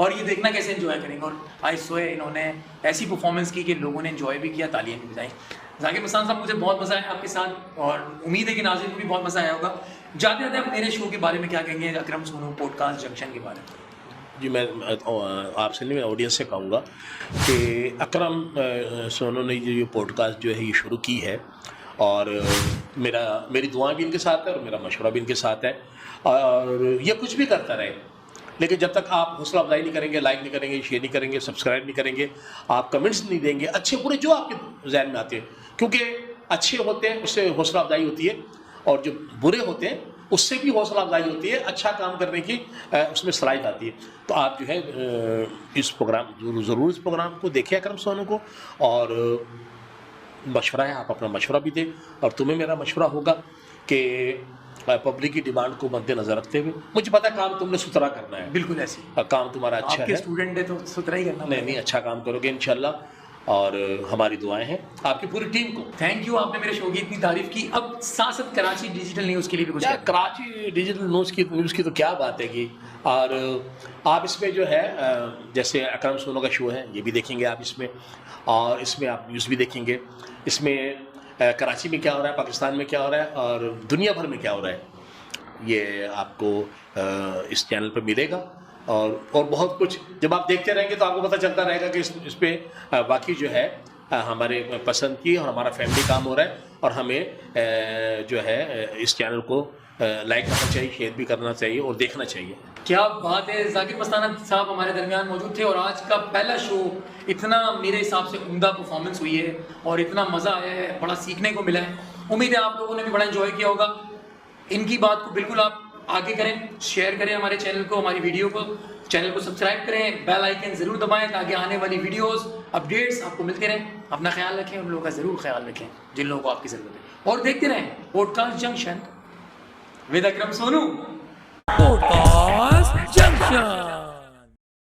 और ये देखना कैसे एंजॉय करेंगे। और आज सोए इन्होंने ऐसी परफॉर्मेंस की कि लोगों ने एंजॉय भी किया, तालियां भी बजाई। जाकिर मस्ताना साहब, मुझे बहुत मज़ा आया आपके साथ, और उम्मीद है कि नाज़रीन को भी बहुत मज़ा आया होगा। जाते जाते आप मेरे शो के बारे में क्या कहेंगे, अकरम सोनू पॉडकास्ट जंक्शन के बारे में? जी, मैं आपसे नहीं, मैं ऑडियंस से कहूँगा कि अकरम सोनू ने ये पॉडकास्ट जो है ये शुरू की है, और मेरी दुआएं भी इनके साथ है और मेरा मशवरा भी इनके साथ है, और ये कुछ भी करता रहे, लेकिन जब तक आप हौसला अफजाई नहीं करेंगे, लाइक नहीं करेंगे, शेयर नहीं करेंगे, सब्सक्राइब नहीं करेंगे, आप कमेंट्स नहीं देंगे, अच्छे बुरे जो आपके जहन में आते हैं, क्योंकि अच्छे होते हैं उससे हौसला अफजाई होती है, और जो बुरे होते हैं उससे भी हौसला अफजाई होती है, अच्छा काम करने की उसमें सलाहियत आती है। तो आप जो है इस प्रोग्राम ज़रूर इस प्रोग्राम को देखें अकरम सोनू को, और मशवरा है आप अपना मशवरा भी दें, और तुम्हें मेरा मशवरा होगा कि पब्लिक की डिमांड को मद्देनजर रखते हुए, मुझे पता है काम तुमने सुथरा करना है, बिल्कुल ऐसे काम तुम्हारा अच्छा आपके है, स्टूडेंट है तो सुथरा ही करना। नहीं अच्छा काम करोगे इंशाल्लाह, और हमारी दुआएं हैं आपकी पूरी टीम को। थैंक यू, आपने मेरे शो की इतनी तारीफ की। अब साथ साथ कराची डिजिटल न्यूज़ के लिए भी कुछ यार कराची डिजिटल न्यूज़ की तो क्या बात है कि, और आप इसमें जो है जैसे अकरम सोनू का शो है ये भी देखेंगे आप इसमें, और इसमें आप न्यूज़ भी देखेंगे, इसमें कराची में क्या हो रहा है, पाकिस्तान में क्या हो रहा है, और दुनिया भर में क्या हो रहा है, ये आपको इस चैनल पर मिलेगा। और बहुत कुछ जब आप देखते रहेंगे तो आपको पता चलता रहेगा कि इस पर बाकी जो है हमारे पसंद की और हमारा फैमिली काम हो रहा है, और हमें जो है इस चैनल को लाइक करना चाहिए, शेयर भी करना चाहिए और देखना चाहिए। क्या बात है, जाकिर मस्ताना साहब हमारे दरमियान मौजूद थे, और आज का पहला शो इतना मेरे हिसाब से उम्दा परफॉर्मेंस हुई है और इतना मज़ा आया है, बड़ा सीखने को मिला है। उम्मीद है आप लोगों ने भी बड़ा एंजॉय किया होगा। इनकी बात को बिल्कुल आप आगे करें, शेयर करें हमारे चैनल को, हमारी वीडियो को, चैनल को सब्सक्राइब करें, बेल आइकन ज़रूर दबाएं ताकि आने वाली वीडियोस अपडेट्स आपको मिलते रहें। अपना ख्याल रखें, उन लोगों का ज़रूर ख्याल रखें जिन लोगों को आपकी ज़रूरत है, और देखते रहें podcast junction with Akram Sonu. Podcast junction.